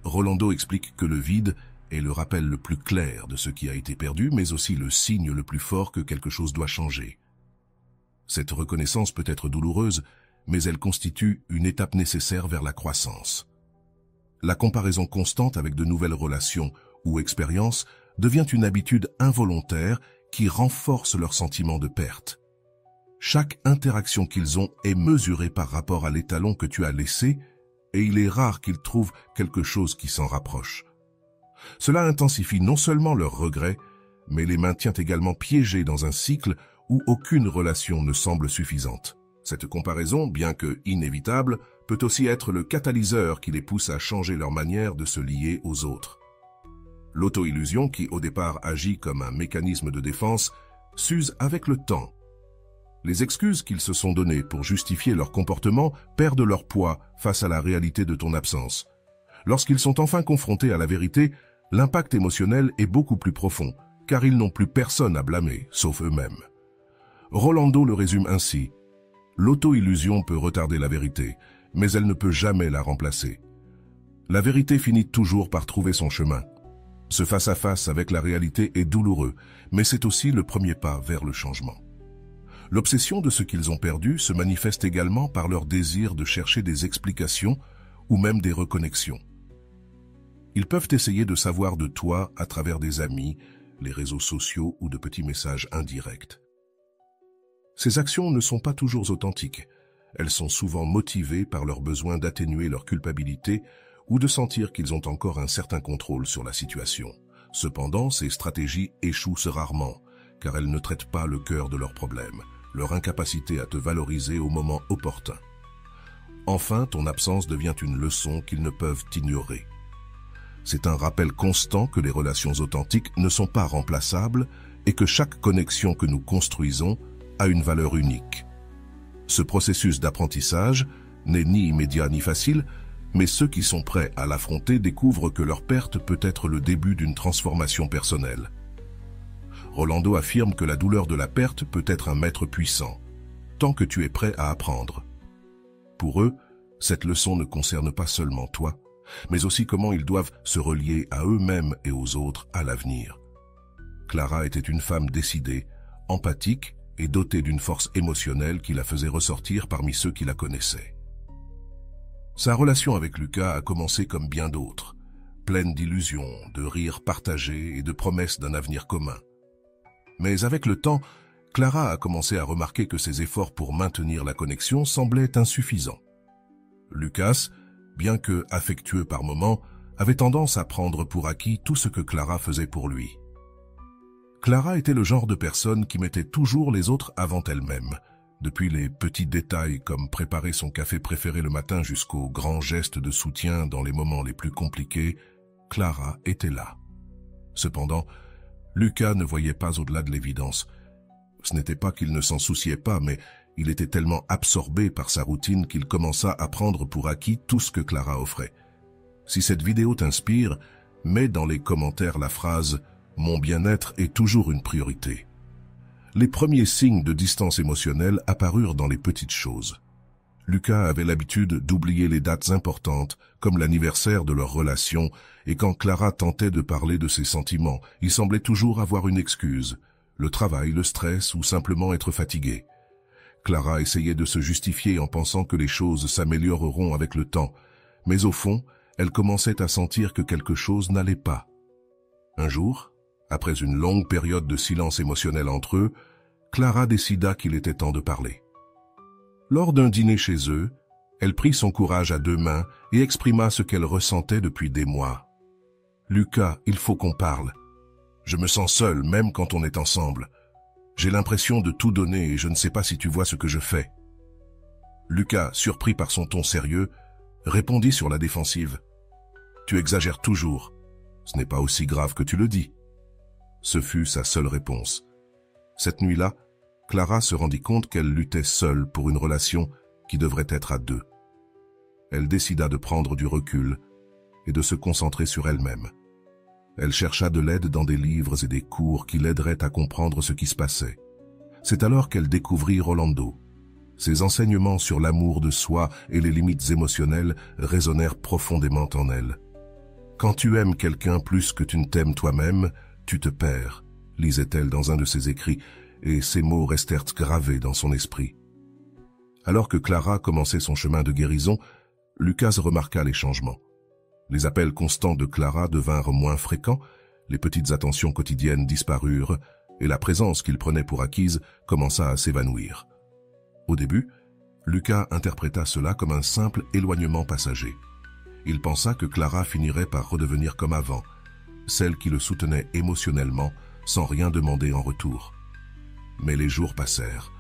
Speaker 1: Rolando explique que le vide est le rappel le plus clair de ce qui a été perdu, mais aussi le signe le plus fort que quelque chose doit changer. Cette reconnaissance peut être douloureuse, mais elle constitue une étape nécessaire vers la croissance. La comparaison constante avec de nouvelles relations ou expériences devient une habitude involontaire qui renforce leur sentiment de perte. Chaque interaction qu'ils ont est mesurée par rapport à l'étalon que tu as laissé, et il est rare qu'ils trouvent quelque chose qui s'en rapproche. Cela intensifie non seulement leurs regrets, mais les maintient également piégés dans un cycle où aucune relation ne semble suffisante. Cette comparaison, bien que inévitable, peut aussi être le catalyseur qui les pousse à changer leur manière de se lier aux autres. L'auto-illusion, qui au départ agit comme un mécanisme de défense, s'use avec le temps. Les excuses qu'ils se sont données pour justifier leur comportement perdent leur poids face à la réalité de ton absence. Lorsqu'ils sont enfin confrontés à la vérité, l'impact émotionnel est beaucoup plus profond, car ils n'ont plus personne à blâmer, sauf eux-mêmes. Rolando le résume ainsi: l'auto-illusion peut retarder la vérité, mais elle ne peut jamais la remplacer. La vérité finit toujours par trouver son chemin. Ce face-à-face avec la réalité est douloureux, mais c'est aussi le premier pas vers le changement. L'obsession de ce qu'ils ont perdu se manifeste également par leur désir de chercher des explications ou même des reconnexions. Ils peuvent essayer de savoir de toi à travers des amis, les réseaux sociaux ou de petits messages indirects. Ces actions ne sont pas toujours authentiques. Elles sont souvent motivées par leur besoin d'atténuer leur culpabilité ou de sentir qu'ils ont encore un certain contrôle sur la situation. Cependant, ces stratégies échouent rarement, car elles ne traitent pas le cœur de leurs problèmes, leur incapacité à te valoriser au moment opportun. Enfin, ton absence devient une leçon qu'ils ne peuvent ignorer. C'est un rappel constant que les relations authentiques ne sont pas remplaçables et que chaque connexion que nous construisons a une valeur unique. Ce processus d'apprentissage n'est ni immédiat ni facile, mais ceux qui sont prêts à l'affronter découvrent que leur perte peut être le début d'une transformation personnelle. Rolando affirme que la douleur de la perte peut être un maître puissant, tant que tu es prêt à apprendre. Pour eux, cette leçon ne concerne pas seulement toi, mais aussi comment ils doivent se relier à eux-mêmes et aux autres à l'avenir. Clara était une femme décidée, empathique et dotée d'une force émotionnelle qui la faisait ressortir parmi ceux qui la connaissaient. Sa relation avec Lucas a commencé comme bien d'autres, pleine d'illusions, de rires partagés et de promesses d'un avenir commun. Mais avec le temps, Clara a commencé à remarquer que ses efforts pour maintenir la connexion semblaient insuffisants. Lucas, bien que affectueux par moments, avait tendance à prendre pour acquis tout ce que Clara faisait pour lui. Clara était le genre de personne qui mettait toujours les autres avant elle-même, depuis les petits détails comme préparer son café préféré le matin jusqu'aux grands gestes de soutien dans les moments les plus compliqués. Clara était là. Cependant, Lucas ne voyait pas au-delà de l'évidence. Ce n'était pas qu'il ne s'en souciait pas, mais il était tellement absorbé par sa routine qu'il commença à prendre pour acquis tout ce que Clara offrait. Si cette vidéo t'inspire, mets dans les commentaires la phrase « Mon bien-être est toujours une priorité ». Les premiers signes de distance émotionnelle apparurent dans les petites choses. Lucas avait l'habitude d'oublier les dates importantes, comme l'anniversaire de leur relation, et quand Clara tentait de parler de ses sentiments, il semblait toujours avoir une excuse, le travail, le stress ou simplement être fatigué. Clara essayait de se justifier en pensant que les choses s'amélioreront avec le temps, mais au fond, elle commençait à sentir que quelque chose n'allait pas. Un jour, après une longue période de silence émotionnel entre eux, Clara décida qu'il était temps de parler. Lors d'un dîner chez eux, Elle prit son courage à deux mains et exprima ce qu'elle ressentait depuis des mois. « Lucas, il faut qu'on parle. Je me sens seule, même quand on est ensemble. J'ai l'impression de tout donner et je ne sais pas si tu vois ce que je fais. » Lucas, surpris par son ton sérieux, répondit sur la défensive. « Tu exagères toujours. Ce n'est pas aussi grave que tu le dis. » Ce fut sa seule réponse. Cette nuit-là, Clara se rendit compte qu'elle luttait seule pour une relation qui devrait être à deux. Elle décida de prendre du recul et de se concentrer sur elle-même. Elle chercha de l'aide dans des livres et des cours qui l'aideraient à comprendre ce qui se passait. C'est alors qu'elle découvrit Rolando. Ses enseignements sur l'amour de soi et les limites émotionnelles résonnèrent profondément en elle. « Quand tu aimes quelqu'un plus que tu ne t'aimes toi-même, tu te perds », lisait-elle dans un de ses écrits, et ces mots restèrent gravés dans son esprit. Alors que Clara commençait son chemin de guérison, Lucas remarqua les changements. Les appels constants de Clara devinrent moins fréquents, les petites attentions quotidiennes disparurent, et la présence qu'il prenait pour acquise commença à s'évanouir. Au début, Lucas interpréta cela comme un simple éloignement passager. Il pensa que Clara finirait par redevenir comme avant, celle qui le soutenait émotionnellement sans rien demander en retour. Mais les jours passèrent,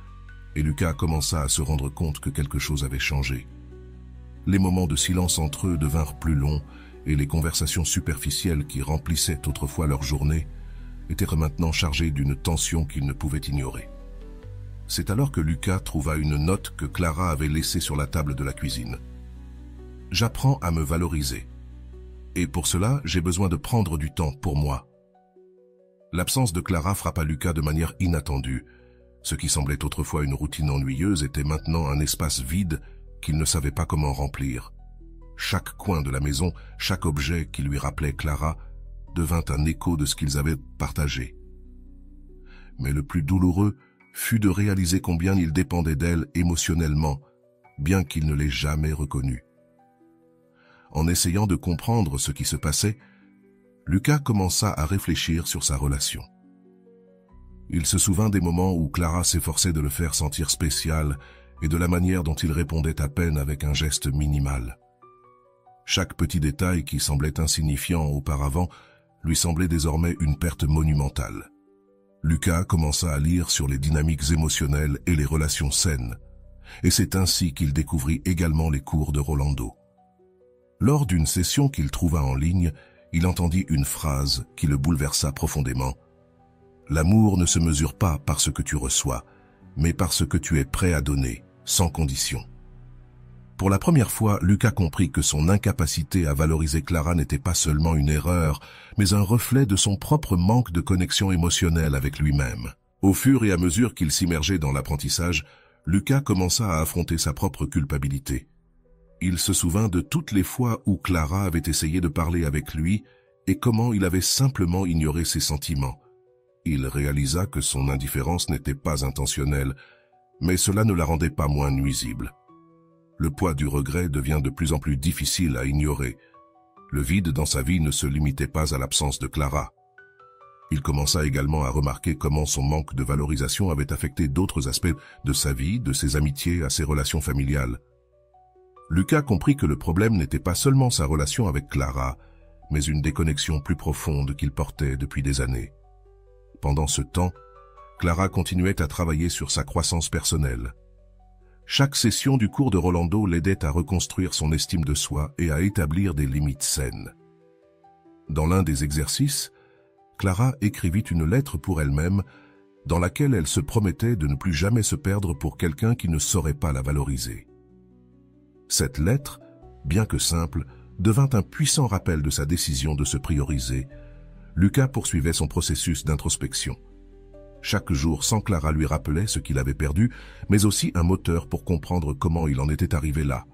Speaker 1: et Lucas commença à se rendre compte que quelque chose avait changé. Les moments de silence entre eux devinrent plus longs, et les conversations superficielles qui remplissaient autrefois leur journée étaient maintenant chargées d'une tension qu'il ne pouvait ignorer. C'est alors que Lucas trouva une note que Clara avait laissée sur la table de la cuisine. « J'apprends à me valoriser. Et pour cela, j'ai besoin de prendre du temps pour moi. » L'absence de Clara frappa Lucas de manière inattendue. Ce qui semblait autrefois une routine ennuyeuse était maintenant un espace vide qu'il ne savait pas comment remplir. Chaque coin de la maison, chaque objet qui lui rappelait Clara, devint un écho de ce qu'ils avaient partagé. Mais le plus douloureux fut de réaliser combien il dépendait d'elle émotionnellement, bien qu'il ne l'ait jamais reconnue. En essayant de comprendre ce qui se passait, Lucas commença à réfléchir sur sa relation. Il se souvint des moments où Clara s'efforçait de le faire sentir spécial et de la manière dont il répondait à peine avec un geste minimal. Chaque petit détail qui semblait insignifiant auparavant lui semblait désormais une perte monumentale. Lucas commença à lire sur les dynamiques émotionnelles et les relations saines, et c'est ainsi qu'il découvrit également les cours de Rolando. Lors d'une session qu'il trouva en ligne, il entendit une phrase qui le bouleversa profondément. « L'amour ne se mesure pas par ce que tu reçois, mais par ce que tu es prêt à donner, sans condition. » Pour la première fois, Lucas comprit que son incapacité à valoriser Clara n'était pas seulement une erreur, mais un reflet de son propre manque de connexion émotionnelle avec lui-même. Au fur et à mesure qu'il s'immergeait dans l'apprentissage, Lucas commença à affronter sa propre culpabilité. Il se souvint de toutes les fois où Clara avait essayé de parler avec lui et comment il avait simplement ignoré ses sentiments. Il réalisa que son indifférence n'était pas intentionnelle, mais cela ne la rendait pas moins nuisible. Le poids du regret devient de plus en plus difficile à ignorer. Le vide dans sa vie ne se limitait pas à l'absence de Clara. Il commença également à remarquer comment son manque de valorisation avait affecté d'autres aspects de sa vie, de ses amitiés à ses relations familiales. Lucas comprit que le problème n'était pas seulement sa relation avec Clara, mais une déconnexion plus profonde qu'il portait depuis des années. Pendant ce temps, Clara continuait à travailler sur sa croissance personnelle. Chaque session du cours de Rolando l'aidait à reconstruire son estime de soi et à établir des limites saines. Dans l'un des exercices, Clara écrivit une lettre pour elle-même dans laquelle elle se promettait de ne plus jamais se perdre pour quelqu'un qui ne saurait pas la valoriser. Cette lettre, bien que simple, devint un puissant rappel de sa décision de se prioriser. Lucas poursuivait son processus d'introspection. Chaque jour, sans Clara lui rappelait ce qu'il avait perdu, mais aussi un moteur pour comprendre comment il en était arrivé là.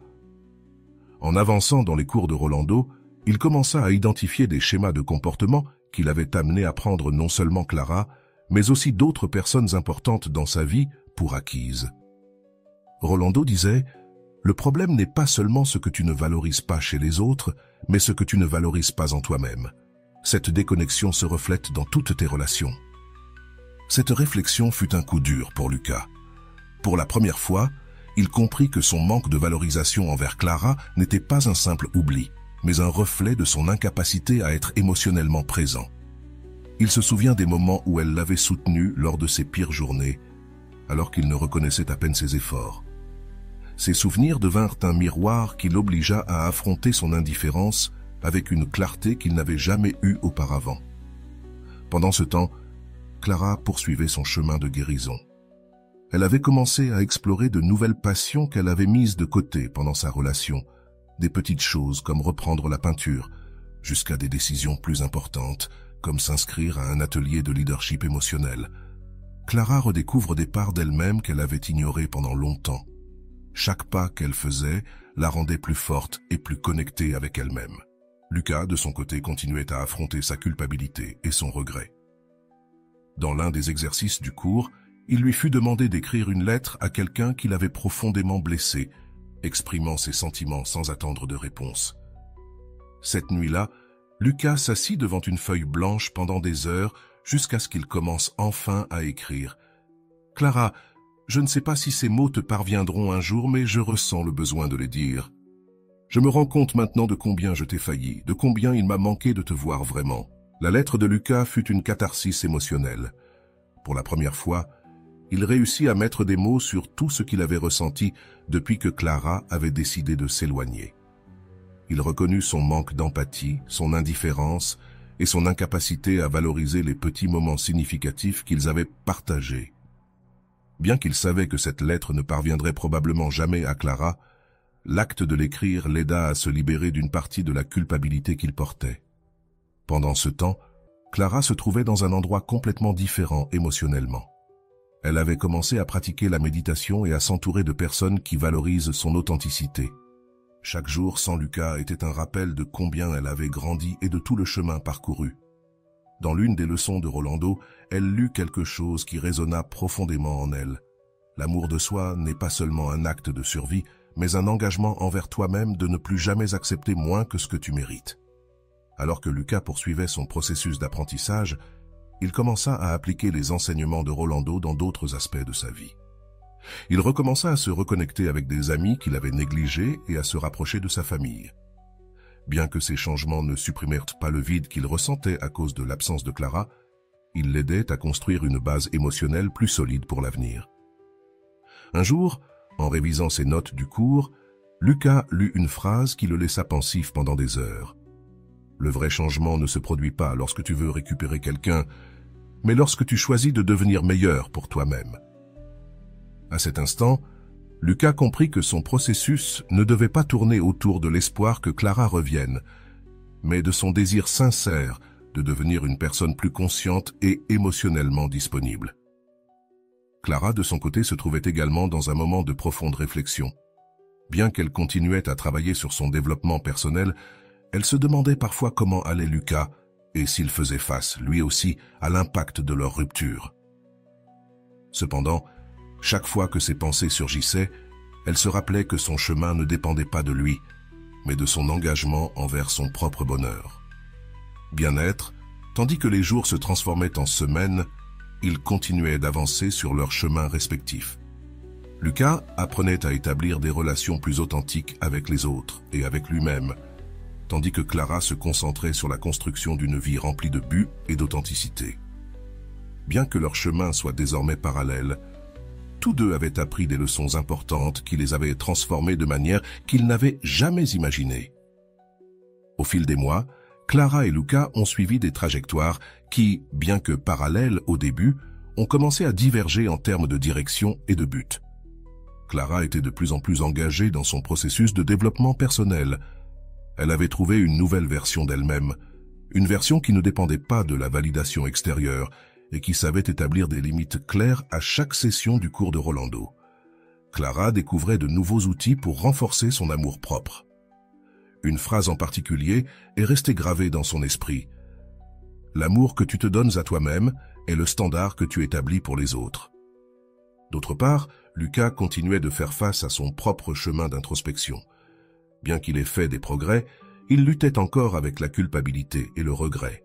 Speaker 1: En avançant dans les cours de Rolando, il commença à identifier des schémas de comportement qui l'avaient amené à prendre non seulement Clara, mais aussi d'autres personnes importantes dans sa vie pour acquises. Rolando disait « Le problème n'est pas seulement ce que tu ne valorises pas chez les autres, mais ce que tu ne valorises pas en toi-même. Cette déconnexion se reflète dans toutes tes relations. » Cette réflexion fut un coup dur pour Lucas. Pour la première fois, il comprit que son manque de valorisation envers Clara n'était pas un simple oubli, mais un reflet de son incapacité à être émotionnellement présent. Il se souvient des moments où elle l'avait soutenu lors de ses pires journées, alors qu'il ne reconnaissait à peine ses efforts. Ces souvenirs devinrent un miroir qui l'obligea à affronter son indifférence avec une clarté qu'il n'avait jamais eue auparavant. Pendant ce temps, Clara poursuivait son chemin de guérison. Elle avait commencé à explorer de nouvelles passions qu'elle avait mises de côté pendant sa relation, des petites choses comme reprendre la peinture, jusqu'à des décisions plus importantes, comme s'inscrire à un atelier de leadership émotionnel. Clara redécouvre des parts d'elle-même qu'elle avait ignorées pendant longtemps. Chaque pas qu'elle faisait la rendait plus forte et plus connectée avec elle-même. Lucas, de son côté, continuait à affronter sa culpabilité et son regret. Dans l'un des exercices du cours, il lui fut demandé d'écrire une lettre à quelqu'un qui l'avait profondément blessé, exprimant ses sentiments sans attendre de réponse. Cette nuit-là, Lucas s'assit devant une feuille blanche pendant des heures jusqu'à ce qu'il commence enfin à écrire. « Clara, je ne sais pas si ces mots te parviendront un jour, mais je ressens le besoin de les dire. Je me rends compte maintenant de combien je t'ai failli, de combien il m'a manqué de te voir vraiment. » La lettre de Lucas fut une catharsis émotionnelle. Pour la première fois, il réussit à mettre des mots sur tout ce qu'il avait ressenti depuis que Clara avait décidé de s'éloigner. Il reconnut son manque d'empathie, son indifférence et son incapacité à valoriser les petits moments significatifs qu'ils avaient partagés. Bien qu'il savait que cette lettre ne parviendrait probablement jamais à Clara, l'acte de l'écrire l'aida à se libérer d'une partie de la culpabilité qu'il portait. Pendant ce temps, Clara se trouvait dans un endroit complètement différent émotionnellement. Elle avait commencé à pratiquer la méditation et à s'entourer de personnes qui valorisent son authenticité. Chaque jour sans Lucas était un rappel de combien elle avait grandi et de tout le chemin parcouru. Dans l'une des leçons de Rolando, elle lut quelque chose qui résonna profondément en elle. L'amour de soi n'est pas seulement un acte de survie, mais un engagement envers toi-même de ne plus jamais accepter moins que ce que tu mérites. Alors que Lucas poursuivait son processus d'apprentissage, il commença à appliquer les enseignements de Rolando dans d'autres aspects de sa vie. Il recommença à se reconnecter avec des amis qu'il avait négligés et à se rapprocher de sa famille. Bien que ces changements ne supprimèrent pas le vide qu'il ressentait à cause de l'absence de Clara, ils l'aidaient à construire une base émotionnelle plus solide pour l'avenir. Un jour, en révisant ses notes du cours, Lucas lut une phrase qui le laissa pensif pendant des heures. Le vrai changement ne se produit pas lorsque tu veux récupérer quelqu'un, mais lorsque tu choisis de devenir meilleur pour toi-même. À cet instant, Lucas comprit que son processus ne devait pas tourner autour de l'espoir que Clara revienne, mais de son désir sincère de devenir une personne plus consciente et émotionnellement disponible. Clara, de son côté, se trouvait également dans un moment de profonde réflexion. Bien qu'elle continuait à travailler sur son développement personnel, elle se demandait parfois comment allait Lucas et s'il faisait face, lui aussi, à l'impact de leur rupture. Cependant, chaque fois que ses pensées surgissaient, elle se rappelait que son chemin ne dépendait pas de lui, mais de son engagement envers son propre bonheur. Bien-être, tandis que les jours se transformaient en semaines, ils continuaient d'avancer sur leurs chemins respectifs. Lucas apprenait à établir des relations plus authentiques avec les autres et avec lui-même, tandis que Clara se concentrait sur la construction d'une vie remplie de buts et d'authenticité. Bien que leurs chemins soient désormais parallèles, tous deux avaient appris des leçons importantes qui les avaient transformés de manière qu'ils n'avaient jamais imaginée. Au fil des mois, Clara et Lucas ont suivi des trajectoires qui, bien que parallèles au début, ont commencé à diverger en termes de direction et de but. Clara était de plus en plus engagée dans son processus de développement personnel. Elle avait trouvé une nouvelle version d'elle-même, une version qui ne dépendait pas de la validation extérieure et qui savait établir des limites claires à chaque session du cours de Rolando. Clara découvrait de nouveaux outils pour renforcer son amour-propre. Une phrase en particulier est restée gravée dans son esprit. « L'amour que tu te donnes à toi-même est le standard que tu établis pour les autres. » D'autre part, Lucas continuait de faire face à son propre chemin d'introspection. Bien qu'il ait fait des progrès, il luttait encore avec la culpabilité et le regret.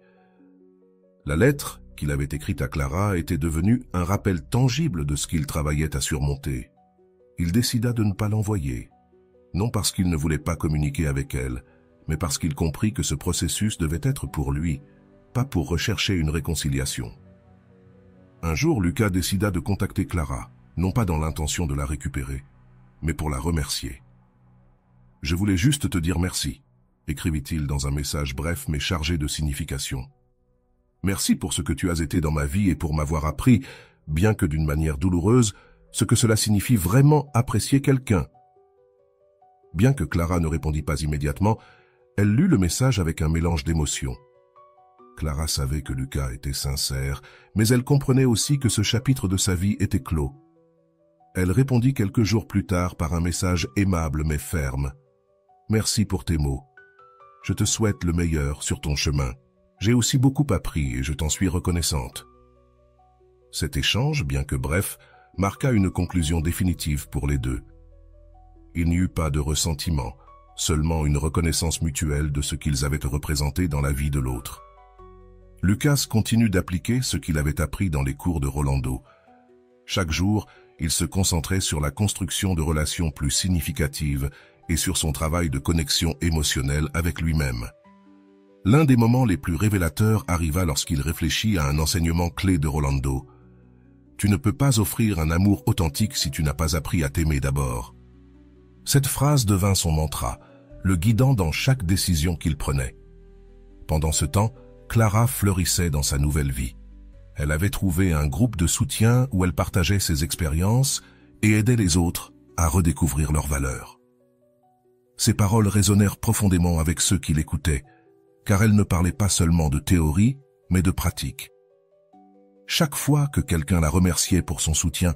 Speaker 1: La lettre qu'il avait écrite à Clara était devenue un rappel tangible de ce qu'il travaillait à surmonter. il décida de ne pas l'envoyer. Non parce qu'il ne voulait pas communiquer avec elle, mais parce qu'il comprit que ce processus devait être pour lui, pas pour rechercher une réconciliation. Un jour, Lucas décida de contacter Clara, non pas dans l'intention de la récupérer, mais pour la remercier. « Je voulais juste te dire merci », écrivit-il dans un message bref mais chargé de signification. « Merci pour ce que tu as été dans ma vie et pour m'avoir appris, bien que d'une manière douloureuse, ce que cela signifie vraiment apprécier quelqu'un. » Bien que Clara ne répondit pas immédiatement, elle lut le message avec un mélange d'émotions. Clara savait que Lucas était sincère, mais elle comprenait aussi que ce chapitre de sa vie était clos. Elle répondit quelques jours plus tard par un message aimable mais ferme. « Merci pour tes mots. Je te souhaite le meilleur sur ton chemin. J'ai aussi beaucoup appris et je t'en suis reconnaissante. » Cet échange, bien que bref, marqua une conclusion définitive pour les deux. Il n'y eut pas de ressentiment, seulement une reconnaissance mutuelle de ce qu'ils avaient représenté dans la vie de l'autre. Lucas continue d'appliquer ce qu'il avait appris dans les cours de Rolando. Chaque jour, il se concentrait sur la construction de relations plus significatives et sur son travail de connexion émotionnelle avec lui-même. L'un des moments les plus révélateurs arriva lorsqu'il réfléchit à un enseignement clé de Rolando. « Tu ne peux pas offrir un amour authentique si tu n'as pas appris à t'aimer d'abord. » Cette phrase devint son mantra, le guidant dans chaque décision qu'il prenait. Pendant ce temps, Clara fleurissait dans sa nouvelle vie. Elle avait trouvé un groupe de soutien où elle partageait ses expériences et aidait les autres à redécouvrir leurs valeurs. Ses paroles résonnèrent profondément avec ceux qui l'écoutaient, car elle ne parlait pas seulement de théorie, mais de pratique. Chaque fois que quelqu'un la remerciait pour son soutien,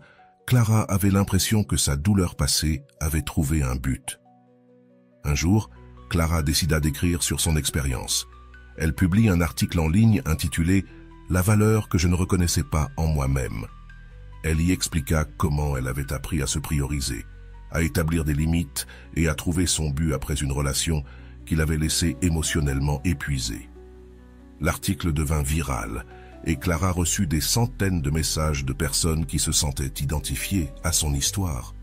Speaker 1: Clara avait l'impression que sa douleur passée avait trouvé un but. Un jour, Clara décida d'écrire sur son expérience. Elle publie un article en ligne intitulé « La valeur que je ne reconnaissais pas en moi-même ». Elle y expliqua comment elle avait appris à se prioriser, à établir des limites et à trouver son but après une relation qu'il avait laissée émotionnellement épuisée. L'article devint viral et Clara reçut des centaines de messages de personnes qui se sentaient identifiées à son histoire.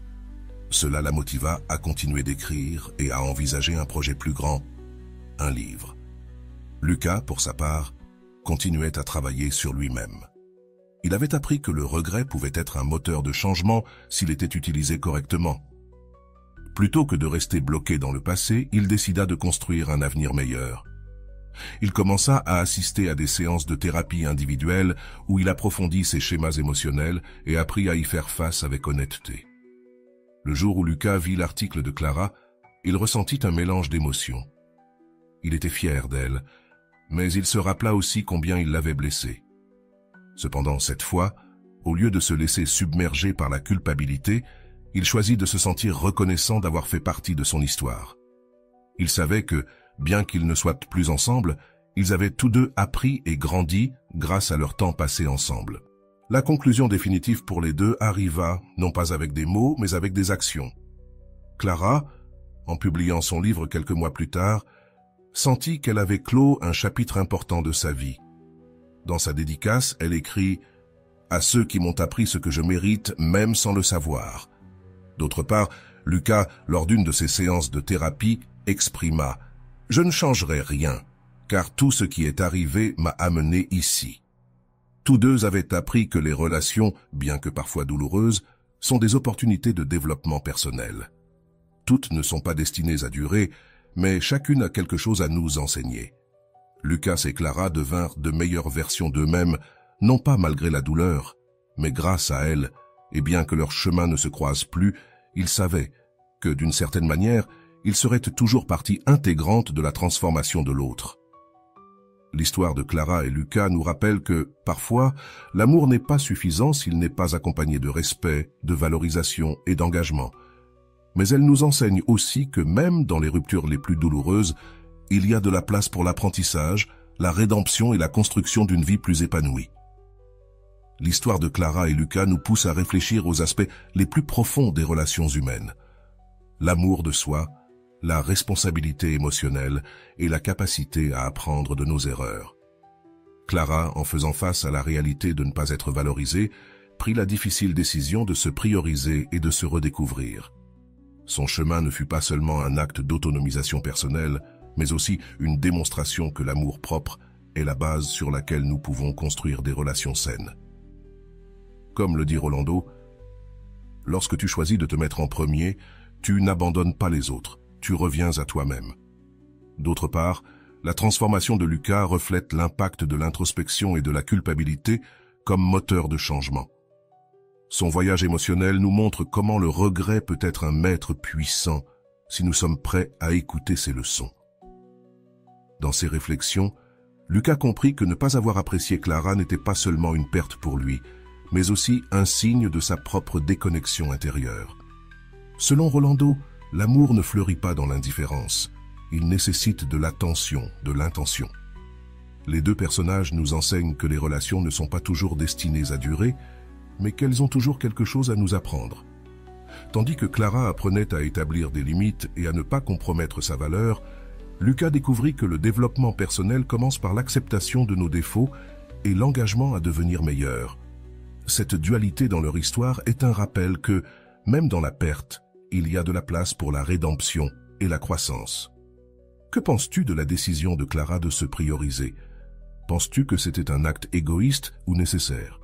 Speaker 1: Cela la motiva à continuer d'écrire et à envisager un projet plus grand, un livre. Lucas, pour sa part, continuait à travailler sur lui-même. Il avait appris que le regret pouvait être un moteur de changement s'il était utilisé correctement. Plutôt que de rester bloqué dans le passé, il décida de construire un avenir meilleur. Il commença à assister à des séances de thérapie individuelle où il approfondit ses schémas émotionnels et apprit à y faire face avec honnêteté. Le jour où Lucas vit l'article de Clara, il ressentit un mélange d'émotions. Il était fier d'elle, mais il se rappela aussi combien il l'avait blessée. Cependant, cette fois, au lieu de se laisser submerger par la culpabilité, il choisit de se sentir reconnaissant d'avoir fait partie de son histoire. Il savait que, bien qu'ils ne soient plus ensemble, ils avaient tous deux appris et grandi grâce à leur temps passé ensemble. La conclusion définitive pour les deux arriva, non pas avec des mots, mais avec des actions. Clara, en publiant son livre quelques mois plus tard, sentit qu'elle avait clos un chapitre important de sa vie. Dans sa dédicace, elle écrit « À ceux qui m'ont appris ce que je mérite, même sans le savoir ». D'autre part, Lucas, lors d'une de ses séances de thérapie, exprima « Je ne changerai rien, car tout ce qui est arrivé m'a amené ici ». Tous deux avaient appris que les relations, bien que parfois douloureuses, sont des opportunités de développement personnel. Toutes ne sont pas destinées à durer, mais chacune a quelque chose à nous enseigner. Lucas et Clara devinrent de meilleures versions d'eux-mêmes, non pas malgré la douleur, mais grâce à elle, et bien que leurs chemins ne se croisent plus, ils savaient que, d'une certaine manière, ils seraient toujours partie intégrante de la transformation de l'autre. L'histoire de Clara et Lucas nous rappelle que, parfois, l'amour n'est pas suffisant s'il n'est pas accompagné de respect, de valorisation et d'engagement. Mais elle nous enseigne aussi que même dans les ruptures les plus douloureuses, il y a de la place pour l'apprentissage, la rédemption et la construction d'une vie plus épanouie. L'histoire de Clara et Lucas nous pousse à réfléchir aux aspects les plus profonds des relations humaines. L'amour de soi, la responsabilité émotionnelle et la capacité à apprendre de nos erreurs. Clara, en faisant face à la réalité de ne pas être valorisée, prit la difficile décision de se prioriser et de se redécouvrir. Son chemin ne fut pas seulement un acte d'autonomisation personnelle, mais aussi une démonstration que l'amour propre est la base sur laquelle nous pouvons construire des relations saines. Comme le dit Rolando, lorsque tu choisis de te mettre en premier, tu n'abandonnes pas les autres, tu reviens à toi-même. D'autre part, la transformation de Lucas reflète l'impact de l'introspection et de la culpabilité comme moteur de changement. Son voyage émotionnel nous montre comment le regret peut être un maître puissant si nous sommes prêts à écouter ses leçons. Dans ses réflexions, Lucas comprit que ne pas avoir apprécié Clara n'était pas seulement une perte pour lui, mais aussi un signe de sa propre déconnexion intérieure. Selon Rolando, l'amour ne fleurit pas dans l'indifférence. Il nécessite de l'attention, de l'intention. Les deux personnages nous enseignent que les relations ne sont pas toujours destinées à durer, mais qu'elles ont toujours quelque chose à nous apprendre. Tandis que Clara apprenait à établir des limites et à ne pas compromettre sa valeur, Lucas découvrit que le développement personnel commence par l'acceptation de nos défauts et l'engagement à devenir meilleur. Cette dualité dans leur histoire est un rappel que, même dans la perte, il y a de la place pour la rédemption et la croissance. Que penses-tu de la décision de Clara de se prioriser? Penses-tu que c'était un acte égoïste ou nécessaire?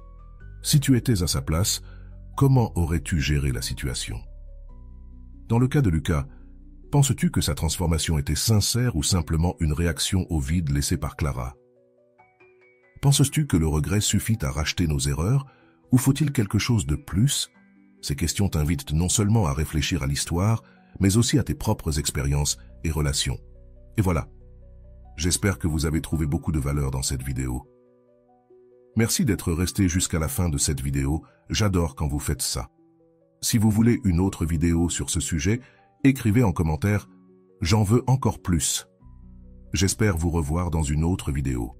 Speaker 1: Si tu étais à sa place, comment aurais-tu géré la situation? Dans le cas de Lucas, penses-tu que sa transformation était sincère ou simplement une réaction au vide laissé par Clara? Penses-tu que le regret suffit à racheter nos erreurs ou faut-il quelque chose de plus? Ces questions t'invitent non seulement à réfléchir à l'histoire, mais aussi à tes propres expériences et relations. Et voilà. J'espère que vous avez trouvé beaucoup de valeur dans cette vidéo. Merci d'être resté jusqu'à la fin de cette vidéo, j'adore quand vous faites ça. Si vous voulez une autre vidéo sur ce sujet, écrivez en commentaire « J'en veux encore plus ». J'espère vous revoir dans une autre vidéo.